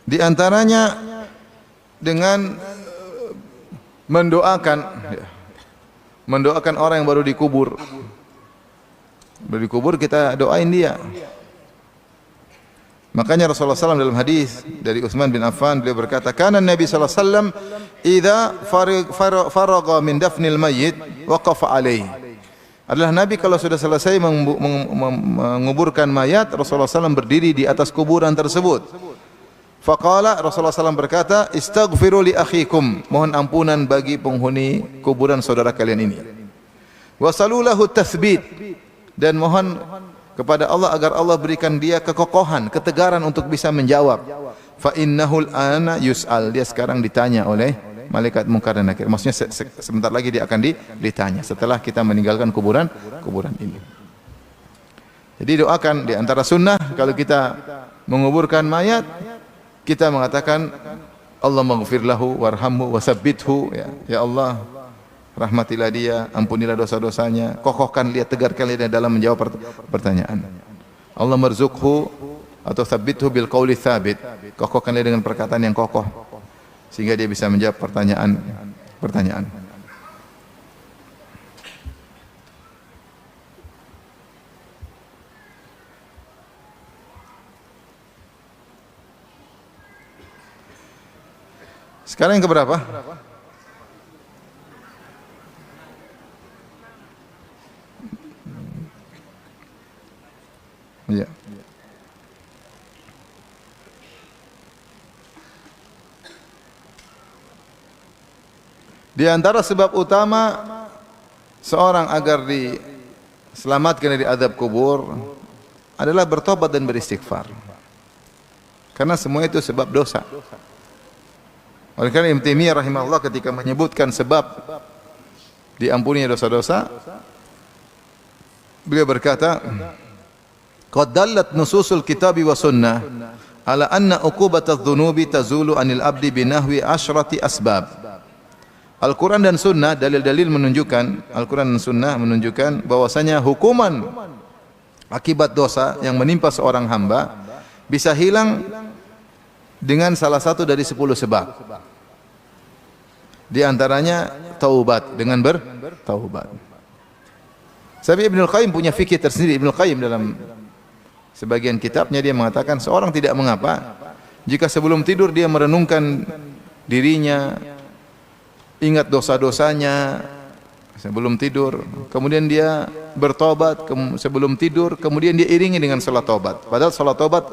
Di antaranya dengan mendoakan orang yang baru dikubur. Baru dikubur kita doain dia. Makanya Rasulullah SAW dalam hadis dari Utsman bin Affan beliau berkata, "Kana Nabi sallallahu alaihi wasallam idza faragha min dafnil mayyit waqafa alaihi." Adalah Nabi kalau sudah selesai menguburkan mayat, Rasulullah SAW berdiri di atas kuburan tersebut. Faqala, Rasulullah SAW berkata, "Istaghfiru li akhikum." Mohon ampunan bagi penghuni kuburan saudara kalian ini. Wasalu lahu tathbit, dan mohon kepada Allah agar Allah berikan dia kekokohan, ketegaran untuk bisa menjawab. Fa innahul ana yus'al, dia sekarang ditanya oleh malaikat munkar dan nakir. Maksudnya sebentar lagi dia akan ditanya setelah kita meninggalkan kuburan ini. Jadi doakan, di antara sunnah kalau kita menguburkan mayat, kita mengatakan Allah maghfir lahu warhamhu wasabbithu, ya Allah rahmatilah dia, ampunilah dosa-dosanya, kokohkan dia, tegarkan dia dalam menjawab pertanyaan. Allah marzuqhu atau tsabbithu bil qauli tsabit, kokohkan dia dengan perkataan yang kokoh sehingga dia bisa menjawab pertanyaan. Sekarang yang keberapa? Ya. Di antara sebab utama seorang agar diselamatkan dari azab kubur adalah bertobat dan beristighfar. Karena semua itu sebab dosa. Oleh karena Ibnu Taimiyah rahimahullah ketika menyebutkan sebab diampuninya dosa-dosa, beliau berkata, "Qad dallat nususul kitabi wa sunnah ala anna uqubatadz dzunubi tazulu anil abdi binahwi asyrati asbab." Al-Quran dan Sunnah, dalil-dalil menunjukkan, Al-Quran dan Sunnah menunjukkan bahwasanya hukuman akibat dosa yang menimpa seorang hamba bisa hilang dengan salah satu dari 10 sebab. Di antaranya taubat, dengan bertaubat. Tapi Ibnu Qayyim punya fikih tersendiri. Ibnu Qayyim dalam sebagian kitabnya dia mengatakan seorang tidak mengapa jika sebelum tidur dia merenungkan dirinya, ingat dosa-dosanya sebelum tidur, kemudian dia bertobat sebelum tidur, kemudian dia iringi dengan salat taubat. Padahal salat taubat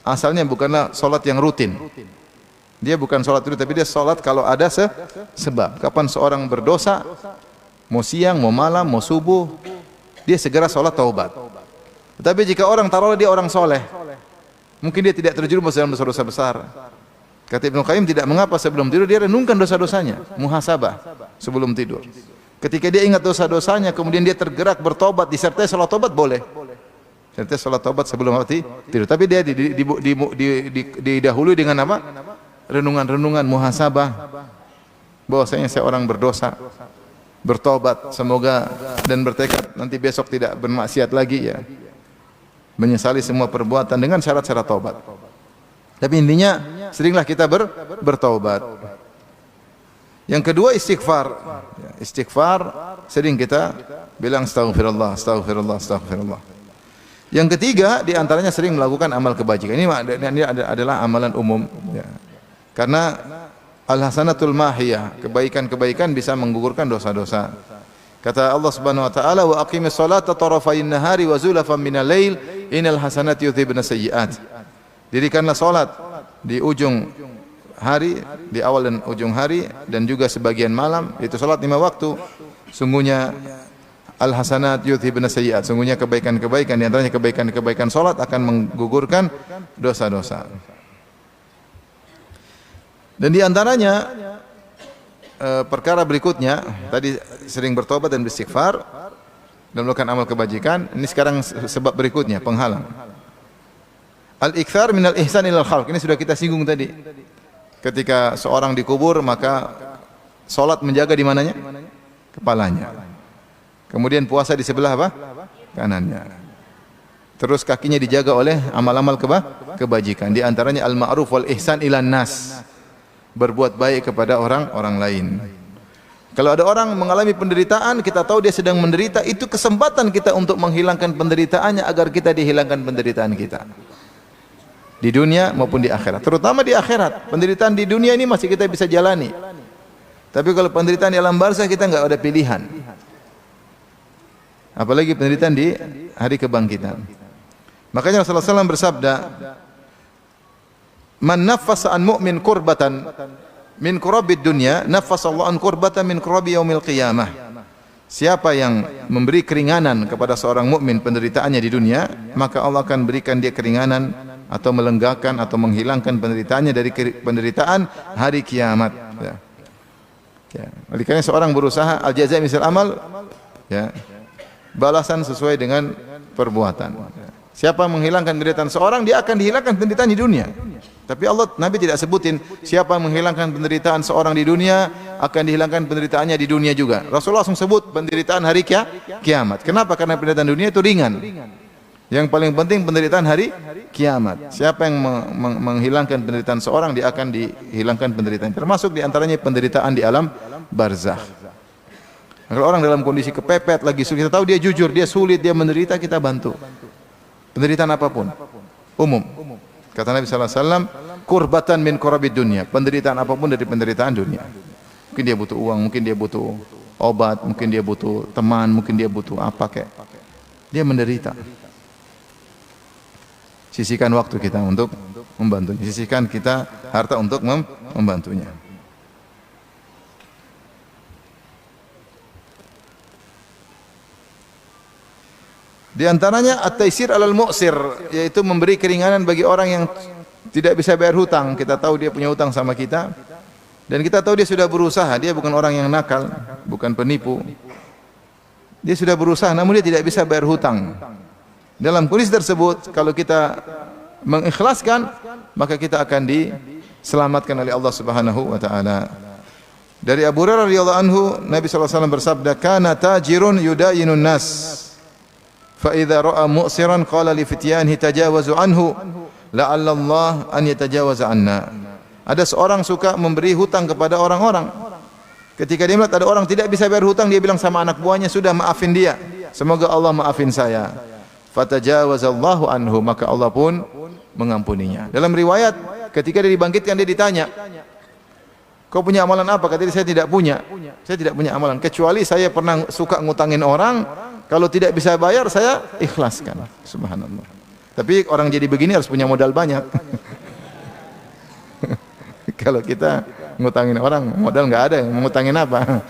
asalnya bukanlah salat yang rutin. Dia bukan salat rutin, tapi dia salat kalau ada sebab. Kapan seorang berdosa, mau siang, mau malam, mau subuh, dia segera salat taubat. Tetapi jika orang taruhlah dia orang soleh, mungkin dia tidak terjerumus dalam dosa-dosa besar. Kata Ibnu Qayyim, tidak mengapa sebelum tidur dia renungkan dosa-dosanya, muhasabah sebelum tidur. Ketika dia ingat dosa-dosanya, kemudian dia tergerak bertobat, disertai salat taubat boleh. Disertai salat taubat sebelum tidur. Tapi dia didahului dengan apa? Renungan-renungan muhasabah. Bahwasanya saya orang berdosa, bertobat semoga dan bertekad nanti besok tidak bermaksiat lagi ya. Menyesali semua perbuatan dengan syarat-syarat taubat. Tapi intinya seringlah kita bertaubat. Yang kedua istighfar. Istighfar sering kita bilang astaghfirullah, astaghfirullah, astaghfirullah. Yang ketiga di antaranya sering melakukan amal kebajikan. Ini adalah amalan umum ya. Karena al-hasanatul mahiyah, kebaikan-kebaikan bisa menggugurkan dosa-dosa. Kata Allah Subhanahu wa taala, "Wa aqimis salata tarafayn nahari wa zulafan minal lail, innal hasanati yudhibna sayyi'at." Dirikanlah salat di ujung hari, di awal dan ujung hari, dan juga sebagian malam, itu salat 5 waktu. Sungguhnya al-hasanat yudhibna sayyi'at, sungguhnya kebaikan-kebaikan, di antaranya kebaikan-kebaikan salat akan menggugurkan dosa-dosa. Dan di antaranya perkara berikutnya, tadi sering bertobat dan beristighfar dan melakukan amal kebajikan. Ini sekarang sebab berikutnya, penghalang. Al-ikthar minal ihsan ilal khalq. Ini sudah kita singgung tadi. Ketika seorang dikubur, maka salat menjaga di mananya? Kepalanya. Kemudian puasa di sebelah apa? Kanannya. Terus kakinya dijaga oleh amal-amal kebajikan. Di antaranya al-ma'ruf wal ihsan ilan nas. Berbuat baik kepada orang lain. Kalau ada orang mengalami penderitaan, kita tahu dia sedang menderita, itu kesempatan kita untuk menghilangkan penderitaannya agar kita dihilangkan penderitaan kita. Di dunia maupun di akhirat. Terutama di akhirat. Penderitaan di dunia ini masih kita bisa jalani. Tapi kalau penderitaan di alam barzakh kita enggak ada pilihan. Apalagi penderitaan di hari kebangkitan. Makanya Rasulullah SAW bersabda, "Man naffasa an mu'min kurbatan min kurabid dunya, naffasa Allah an kurbatan min kurabi yaumil qiyamah." Siapa yang memberi keringanan kepada seorang mukmin penderitaannya di dunia, maka Allah akan berikan dia keringanan atau melenggakan atau menghilangkan penderitaannya dari penderitaan hari kiamat. Ya. Ya. Oleh karena seorang berusaha al-jazaa misal amal, ya, balasan sesuai dengan perbuatan. Siapa menghilangkan penderitaan seorang, dia akan dihilangkan penderitaan di dunia. Tapi Allah, Nabi tidak sebutin siapa menghilangkan penderitaan seorang di dunia akan dihilangkan penderitaannya di dunia juga. Rasulullah langsung sebut penderitaan hari kiamat. Kenapa? Karena penderitaan dunia itu ringan. Yang paling penting penderitaan hari kiamat. Siapa yang menghilangkan penderitaan seorang, dia akan dihilangkan penderitaan. Termasuk di antaranya penderitaan di alam barzakh. Kalau orang dalam kondisi kepepet, lagi sulit, kita tahu dia jujur, dia sulit, dia menderita, kita bantu. Penderitaan apapun, umum. Kata Nabi SAW, kurbatan min kurabid dunia. Penderitaan apapun dari penderitaan dunia. Mungkin dia butuh uang, mungkin dia butuh obat, mungkin dia butuh teman, mungkin dia butuh apa kayak. Dia menderita. Sisihkan waktu kita untuk membantunya. Sisihkan kita harta untuk membantunya. Di antaranya at-taisir alal mu'sir, yaitu memberi keringanan bagi orang yang tidak bisa bayar hutang. Kita tahu dia punya hutang sama kita dan kita tahu dia sudah berusaha, dia bukan orang yang nakal, bukan penipu. Dia sudah berusaha namun dia tidak bisa bayar hutang. Dalam kondisi tersebut, kalau kita mengikhlaskan, maka kita akan diselamatkan oleh Allah Subhanahu wa taala. Dari Abu Hurairah radhiyallahu anhu, Nabi sallallahu alaihi wasallam bersabda, "Kana tajirun yudayinun nas, fa idza ra'a mu'siran qala li fityanihi tajawazu anhu, la'allallah an yatajawaza anna. Ada seorang suka memberi hutang kepada orang-orang. Ketika dia melihat ada orang tidak bisa bayar hutang, dia bilang sama anak buahnya, sudah maafin dia. Semoga Allah maafin saya. Fatajawazallahu anhu, maka Allah pun mengampuninya. Dalam riwayat, ketika dia dibangkitkan, dia ditanya, kau punya amalan apa? Kata dia, saya tidak punya. Saya tidak punya amalan, kecuali saya pernah suka ngutangin orang, kalau tidak bisa bayar, saya ikhlaskan. Subhanallah. Tapi orang jadi begini harus punya modal banyak. Kalau kita ngutangin orang, modal nggak ada, ngutangin apa?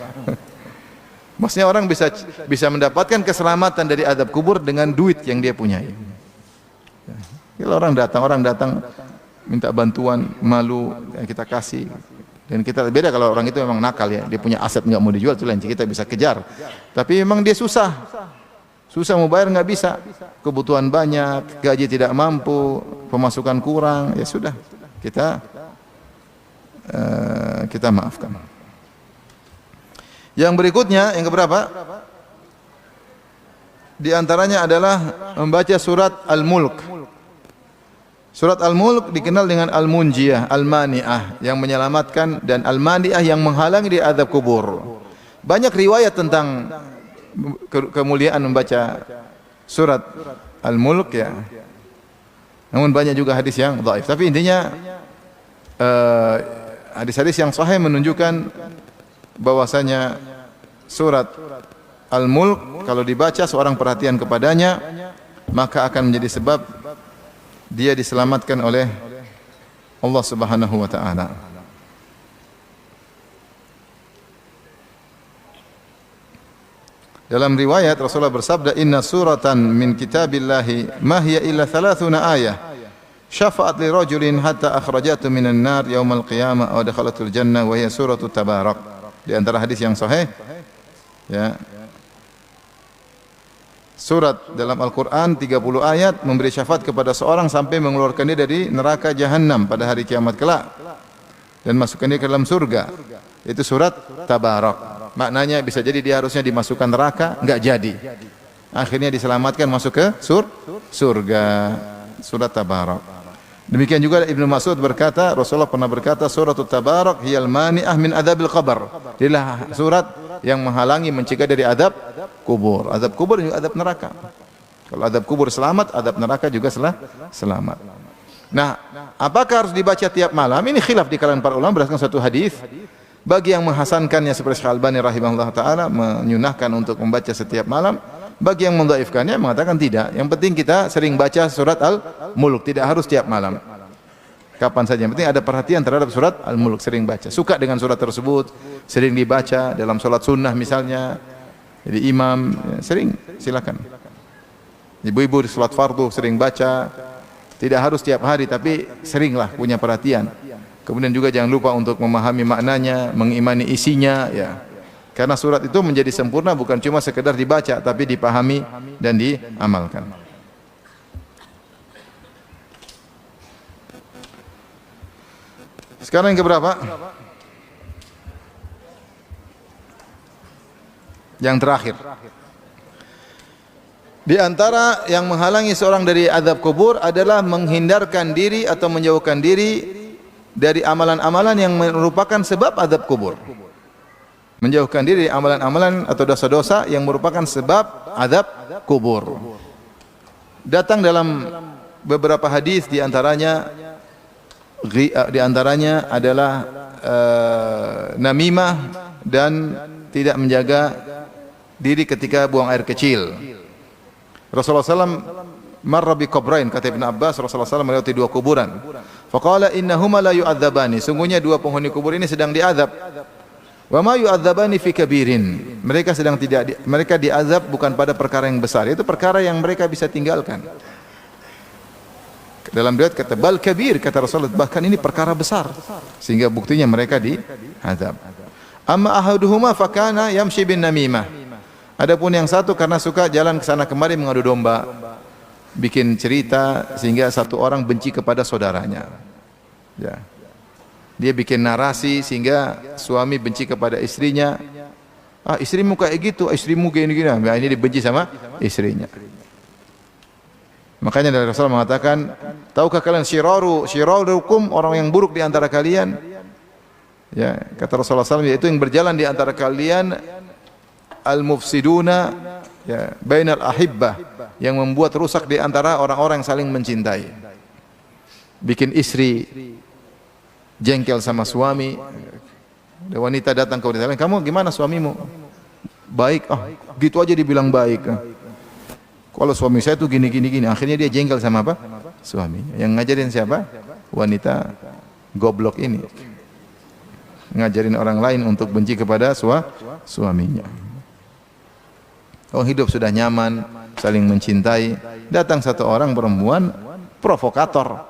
Maksudnya orang bisa mendapatkan keselamatan dari azab kubur dengan duit yang dia punyai. Kalau orang datang minta bantuan, malu, kita kasih. Dan kita beda kalau orang itu memang nakal ya, dia punya aset nggak mau dijual, itu lain, kita bisa kejar. Tapi memang dia susah mau bayar, nggak bisa, kebutuhan banyak, gaji tidak mampu, pemasukan kurang, ya sudah, kita maafkan. Yang berikutnya, yang keberapa? Di antaranya adalah membaca surat Al-Mulk. Surat Al-Mulk dikenal dengan Al-Munjiyah, Al-Mani'ah, yang menyelamatkan, dan Al-Mani'ah yang menghalangi di azab kubur. Banyak riwayat tentang kemuliaan membaca surat Al-Mulk ya. Namun banyak juga hadis yang dhaif. Tapi intinya hadis-hadis yang sahih menunjukkan bahwasanya surat Al-Mulk kalau dibaca seorang perhatian kepadanya, maka akan menjadi sebab dia diselamatkan oleh Allah Subhanahu wa taala. Dalam riwayat Rasulullah bersabda, "Inna suratan min kitabillahi ma hiya illa 30 ayah. Syafa'at li rajulin hatta akhrajatu minan nar yaumal qiyamah wa dakhalatul jannah wa hiya suratut Tabarak." Di antara hadis yang sahih ya. Surat dalam Al-Qur'an 30 ayat memberi syafaat kepada seorang sampai mengeluarkan dia dari neraka jahanam pada hari kiamat kelak dan masukkan dia ke dalam surga. Itu surat Tabarak. Maknanya bisa jadi dia harusnya dimasukkan neraka, enggak jadi. Akhirnya diselamatkan masuk ke surga. Surat Tabarak. Demikian juga Ibnu Mas'ud berkata, Rasulullah pernah berkata, suratul Tabarak hiyal mani'ah min adzabil qabr. Inilah surat yang menghalangi, mencegah dari azab kubur. Azab kubur juga azab neraka. Kalau azab kubur selamat, azab neraka juga selamat. Nah, apakah harus dibaca tiap malam? Ini khilaf di kalangan para ulama berdasarkan satu hadis. Bagi yang menghasankannya seperti Syekh Al-Albani rahimahullah taala menyunahkan untuk membaca setiap malam. Bagi yang mendhaifkannya mengatakan tidak. Yang penting kita sering baca surat Al-Mulk, tidak harus tiap malam. Kapan saja. Yang penting ada perhatian terhadap surat Al-Mulk, sering baca. Suka dengan surat tersebut, sering dibaca dalam salat sunnah misalnya. Jadi imam ya, sering, silakan. Ibu-ibu di salat fardu sering baca. Tidak harus tiap hari tapi seringlah punya perhatian. Kemudian juga jangan lupa untuk memahami maknanya, mengimani isinya ya. Karena surat itu menjadi sempurna bukan cuma sekedar dibaca tapi dipahami dan diamalkan. Sekarang yang keberapa? Yang terakhir. Di antara yang menghalangi seorang dari azab kubur adalah menghindarkan diri atau menjauhkan diri dari amalan-amalan yang merupakan sebab azab kubur. Menjauhkan diri dari amalan-amalan atau dosa-dosa yang merupakan sebab azab kubur. Datang dalam beberapa hadis, di antaranya adalah namimah dan tidak menjaga diri ketika buang air kecil. Rasulullah SAW marra bi qabrain, kata Ibn Abbas, Rasulullah SAW melewati dua kuburan. Faqala innahuma la yu'adzabani, sungguhnya dua penghuni kubur ini sedang diazab. Wa ma yu'adzabani fi kabirin, mereka diazab bukan pada perkara yang besar, itu perkara yang mereka bisa tinggalkan. Dalam riwayat kata bal kabir, kata Rasulullah, bahkan ini perkara besar sehingga buktinya mereka diazab. Amma ahaduhuma fakana yamshi bin namimah. Adapun yang satu karena suka jalan ke sana kemari mengadu domba, bikin cerita sehingga satu orang benci kepada saudaranya. Ya. Dia bikin narasi sehingga suami benci kepada istrinya. Ah, istrimu kayak gitu, istrimu gini-gini. Nah, ini dibenci sama istrinya. Makanya dari Rasulullah mengatakan, tahukah kalian syirarukum, orang yang buruk di antara kalian? Ya, kata Rasulullah SAW, yaitu yang berjalan di antara kalian al-mufsiduna, ya, bainal ahibbah, yang membuat rusak di antara orang-orang yang saling mencintai. Bikin istri jengkel sama suami. Ada wanita datang ke wanita lain, kamu gimana suamimu? Baik, gitu aja dibilang baik. Kalau suami saya tuh gini. Akhirnya dia jengkel sama apa? Suami. Yang ngajarin siapa? Wanita goblok ini. Ngajarin orang lain untuk benci kepada suaminya. Oh, hidup sudah nyaman, saling mencintai. Datang satu orang perempuan provokator.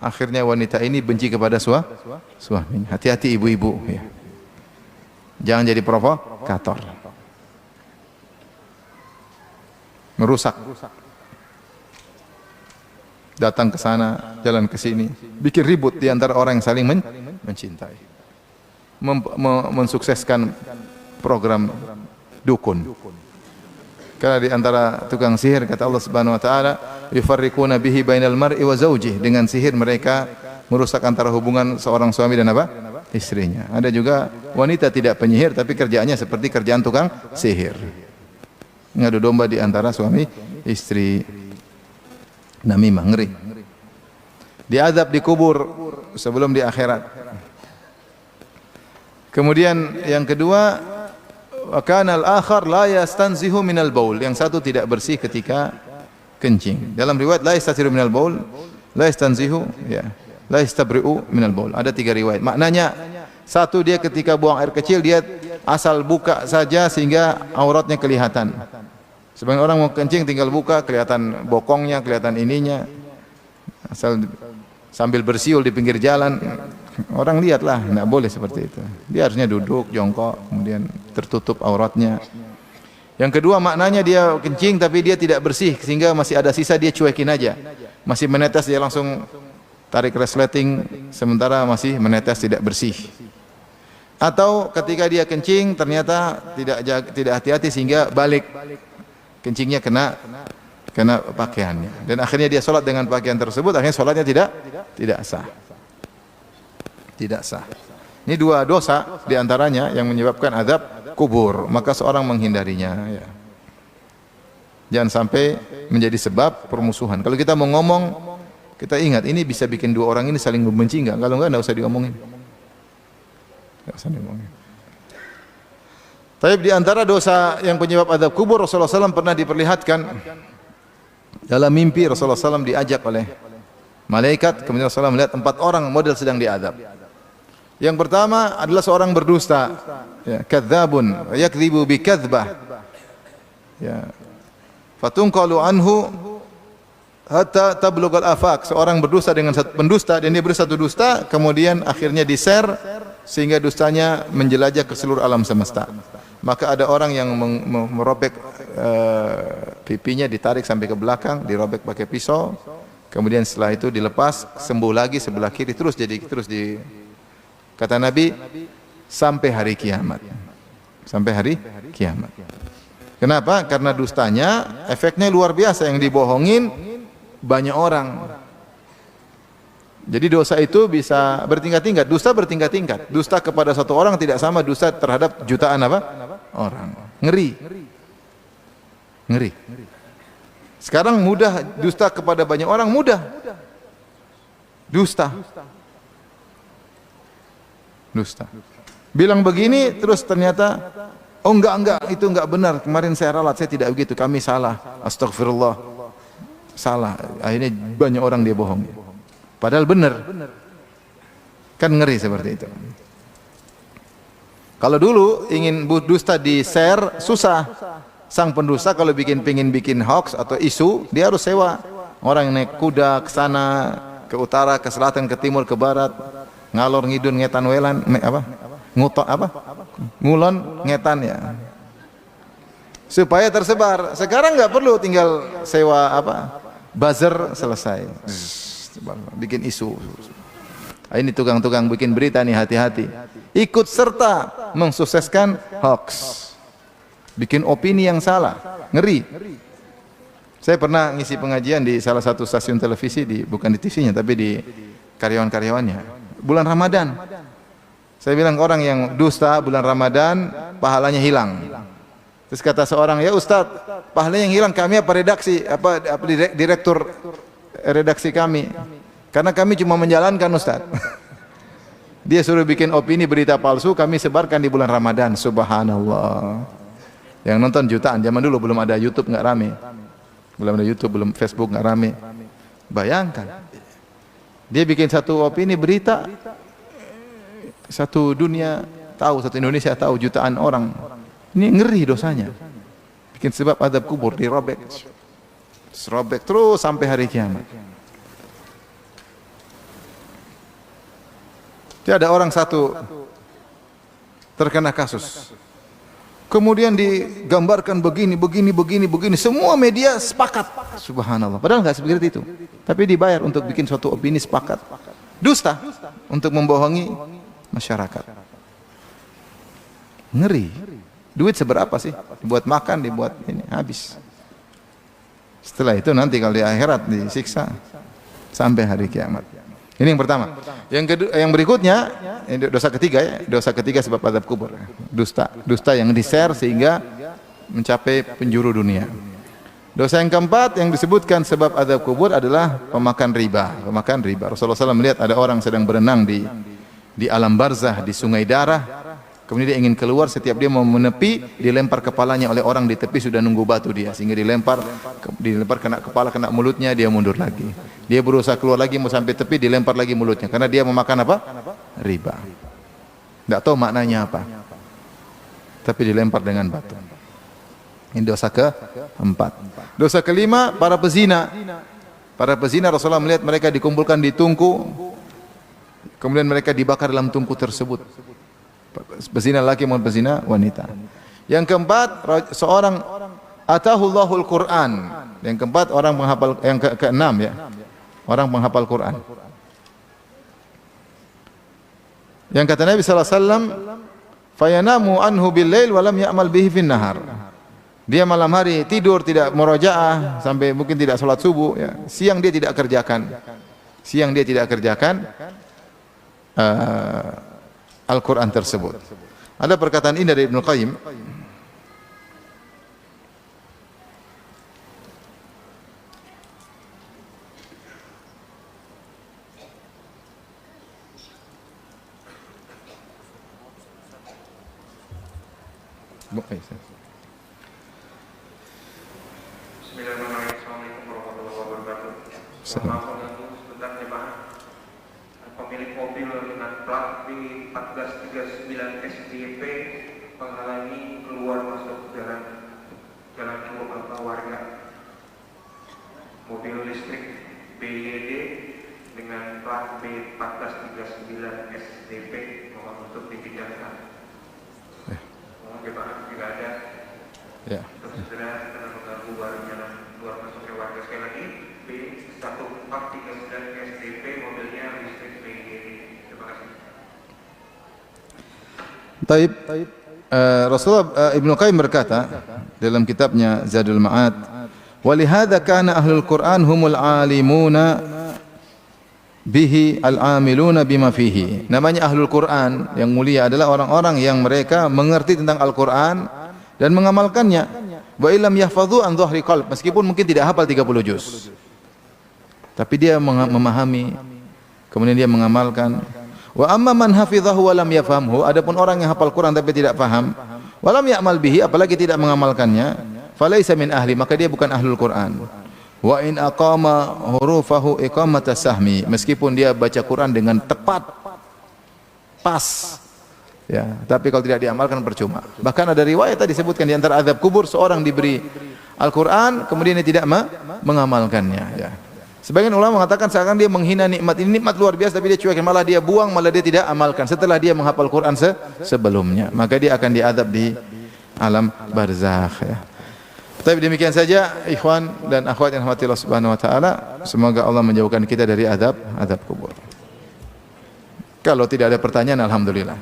Akhirnya wanita ini benci kepada suaminya. Hati-hati ibu-ibu. Ya. Jangan jadi provokator. Merusak. Datang ke sana, jalan ke sini, bikin ribut di antara orang yang saling mencintai. Mensukseskan program dukun. Karena di antara tukang sihir, kata Allah Subhanahu wa taala, yufarriquna bihi bainal mar'i wa zawjihi, dengan sihir mereka merusak antara hubungan seorang suami dan apa? Istrinya. Ada juga wanita tidak penyihir tapi kerjaannya seperti kerjaan tukang sihir. Ngadu domba di antara suami istri. Namimah, ngeri. Diazab di kubur sebelum di akhirat. Kemudian yang kedua, wa kana al-akhar la yastanzihu minal baul, yang satu tidak bersih ketika kencing. Dalam riwayat la yastatiru minal baul, la yastanzihu, ya, la yastabri'u minal baul. Ada 3 riwayat. Maknanya, satu, dia ketika buang air kecil dia asal buka saja sehingga auratnya kelihatan. Sebagian orang mau kencing tinggal buka, kelihatan bokongnya, kelihatan ininya. Asal sambil bersiul di pinggir jalan, orang lihatlah, enggak boleh seperti itu. Dia harusnya duduk, jongkok, kemudian tertutup auratnya. Yang kedua, maknanya dia kencing tapi dia tidak bersih sehingga masih ada sisa, dia cuekin aja. Masih menetes, dia langsung tarik resleting sementara masih menetes, tidak bersih. Atau ketika dia kencing ternyata tidak hati-hati sehingga balik kencingnya kena pakaiannya, dan akhirnya dia sholat dengan pakaian tersebut, akhirnya sholatnya tidak sah. Tidak sah. Ini 2 dosa diantaranya yang menyebabkan azab kubur, maka seorang menghindarinya. Ya. Jangan sampai menjadi sebab permusuhan. Kalau kita mau ngomong, kita ingat ini bisa bikin 2 orang ini saling membenci enggak? Kalau enggak usah diomongin. Enggak usah diomongin. Tapi di antara dosa yang penyebab azab kubur, Rasulullah SAW pernah diperlihatkan dalam mimpi. Rasulullah SAW diajak oleh malaikat, kemudian Rasulullah melihat 4 orang model sedang diazab. Yang pertama adalah seorang berdusta, ya, kadzabun yakdzibu bi kadzbah, ya, fatunqalu anhu hatta tablughal afaq. Seorang berdusta dengan satu pendusta, dan dia bersatu dusta, kemudian akhirnya di-share sehingga dustanya menjelajah ke seluruh alam semesta. Maka ada orang yang merobek pipinya, ditarik sampai ke belakang, dirobek pakai pisau, kemudian setelah itu dilepas, sembuh lagi sebelah kiri, terus kata Nabi sampai hari kiamat. Sampai hari kiamat. Kenapa? Karena dustanya efeknya luar biasa, yang dibohongin banyak orang. Jadi dosa itu bisa bertingkat-tingkat, dusta bertingkat-tingkat. Dusta kepada satu orang tidak sama dusta terhadap jutaan orang. Ngeri. Sekarang mudah dusta kepada banyak orang, mudah. Dusta. Bilang begini terus ternyata, oh enggak, itu enggak benar. Kemarin saya ralat, saya tidak begitu, kami salah. Astagfirullah. Salah. Akhirnya banyak orang dia bohong. Padahal benar. Kan ngeri seperti itu. Kalau dulu ingin dusta di-share susah. Sang pendusta kalau pengin bikin hoax atau isu, dia harus sewa orang yang naik kuda ke sana, ke utara, ke selatan, ke timur, ke barat, ngalor ngidun ngetan welan, ngulon ngetan, ya. Supaya tersebar. Sekarang nggak perlu, tinggal sewa buzzer, selesai. Bikin isu. Ini tukang-tukang bikin berita nih, hati-hati. Ikut serta mensukseskan hoax. Bikin opini yang salah, ngeri. Saya pernah ngisi pengajian di salah satu stasiun televisi, bukan di TV-nya tapi di karyawan-karyawannya. Bulan Ramadan. Saya bilang orang yang dusta bulan Ramadan pahalanya hilang. Terus kata seorang, "Ya Ustaz, pahalanya yang hilang kami apa redaksi, direktur redaksi kami. Karena kami cuma menjalankan Ustaz." Dia suruh bikin opini berita palsu, kami sebarkan di bulan Ramadan. Subhanallah. Yang nonton jutaan. Zaman dulu belum ada YouTube, nggak rame. Belum ada YouTube, belum Facebook, nggak rame. Bayangkan. Dia bikin satu opini berita, satu dunia tahu, satu Indonesia tahu, jutaan orang. Ini ngeri dosanya. Bikin sebab azab kubur, dirobek. Serobek terus sampai hari kiamat. Tiada orang satu terkena kasus. Kemudian digambarkan begini. Semua media sepakat. Subhanallah. Padahal nggak seperti itu. Tapi dibayar untuk bikin suatu opini sepakat. Dusta untuk membohongi masyarakat. Ngeri. Duit seberapa sih? Dibuat makan, dibuat ini, habis. Setelah itu nanti kalau di akhirat disiksa sampai hari kiamat. Ini yang pertama. Yang berikutnya, ini dosa ketiga ya. Dosa ketiga sebab azab kubur. Dusta yang di-share sehingga mencapai penjuru dunia. Dosa yang keempat yang disebutkan sebab azab kubur adalah pemakan riba. Rasulullah SAW melihat ada orang sedang berenang di alam barzah, di sungai darah. Kemudian dia ingin keluar, setiap dia mau menepi, dilempar kepalanya oleh orang di tepi, sudah nunggu batu dia, sehingga dilempar kena kepala, kena mulutnya, dia mundur lagi. Dia berusaha keluar lagi, mau sampai tepi, dilempar lagi mulutnya, karena dia memakan apa? Riba. Tidak tahu maknanya apa, tapi dilempar dengan batu. Ini dosa keempat. Dosa kelima, para pezina. Para pezina, Rasulullah melihat mereka dikumpulkan di tungku, kemudian mereka dibakar dalam tungku tersebut. Pezina laki maupun pezina wanita. Yang keempat, seorang atahullahul Quran. Yang keempat, orang penghafal, yang keenam ya, orang penghafal Quran. Yang kata Nabi sallallahu alaihi wasallam, fayanamu anhu bil-lail wa lam ya'mal bihi fin nahar. Dia malam hari tidur tidak murojaah sampai mungkin tidak salat subuh ya. Siang dia tidak kerjakan. Al-Quran tersebut. Ada perkataan ini dari Ibnu Qayyim. Bismillahirrahmanirrahim. Assalamualaikum warahmatullahi wabarakatuh. Pemilik mobil dengan plat B1439 SJP menghalangi keluar masuk jalan warga. Mobil listrik BYD dengan plat B1439 SJP mohon untuk dipindahkan. Mohon jemaah jika ada untuk segera karena mengganggu jalan keluar masuknya warga. Sekali lagi B1439 SJP mobilnya listrik BYD. Terima kasih. Taib. Rasulullah Ibnu Qayyim berkata dalam kitabnya Zadul Ma'ad, "Walihada kana ahlul Qur'an humul alimuna bihi al-amiluna bima fihi." Namanya ahlul Quran yang mulia adalah orang-orang yang mereka mengerti tentang Al-Quran dan mengamalkannya. Wa illam yahfadhu an dhahri qalb, meskipun mungkin tidak hafal 30 juz. Tapi dia memahami, kemudian dia mengamalkan. Wa amma man hafidhahu wa lam yafhamhu, adapun orang yang hafal Quran tapi tidak paham, wa lam ya'mal bihi, apalagi tidak mengamalkannya, falaysa min ahli, maka dia bukan ahlul Quran. Wa in aqama hurufahu iqamata sahmi, meskipun dia baca Quran dengan tepat, pas, ya, tapi kalau tidak diamalkan percuma. Bahkan ada riwayat tadi disebutkan di antara azab kubur seorang diberi Al-Quran kemudian dia tidak mengamalkannya. Ya. Sebagian ulama mengatakan seakan dia menghina nikmat ini, nikmat luar biasa tapi dia cuekin, malah dia buang, malah dia tidak amalkan setelah dia menghafal Quran sebelumnya, maka dia akan diazab di alam barzakh. Ya. Tapi demikian saja ikhwan dan akhwat yang dirahmati Allah Subhanahu wa taala, semoga Allah menjauhkan kita dari azab kubur. Kalau tidak ada pertanyaan, alhamdulillah.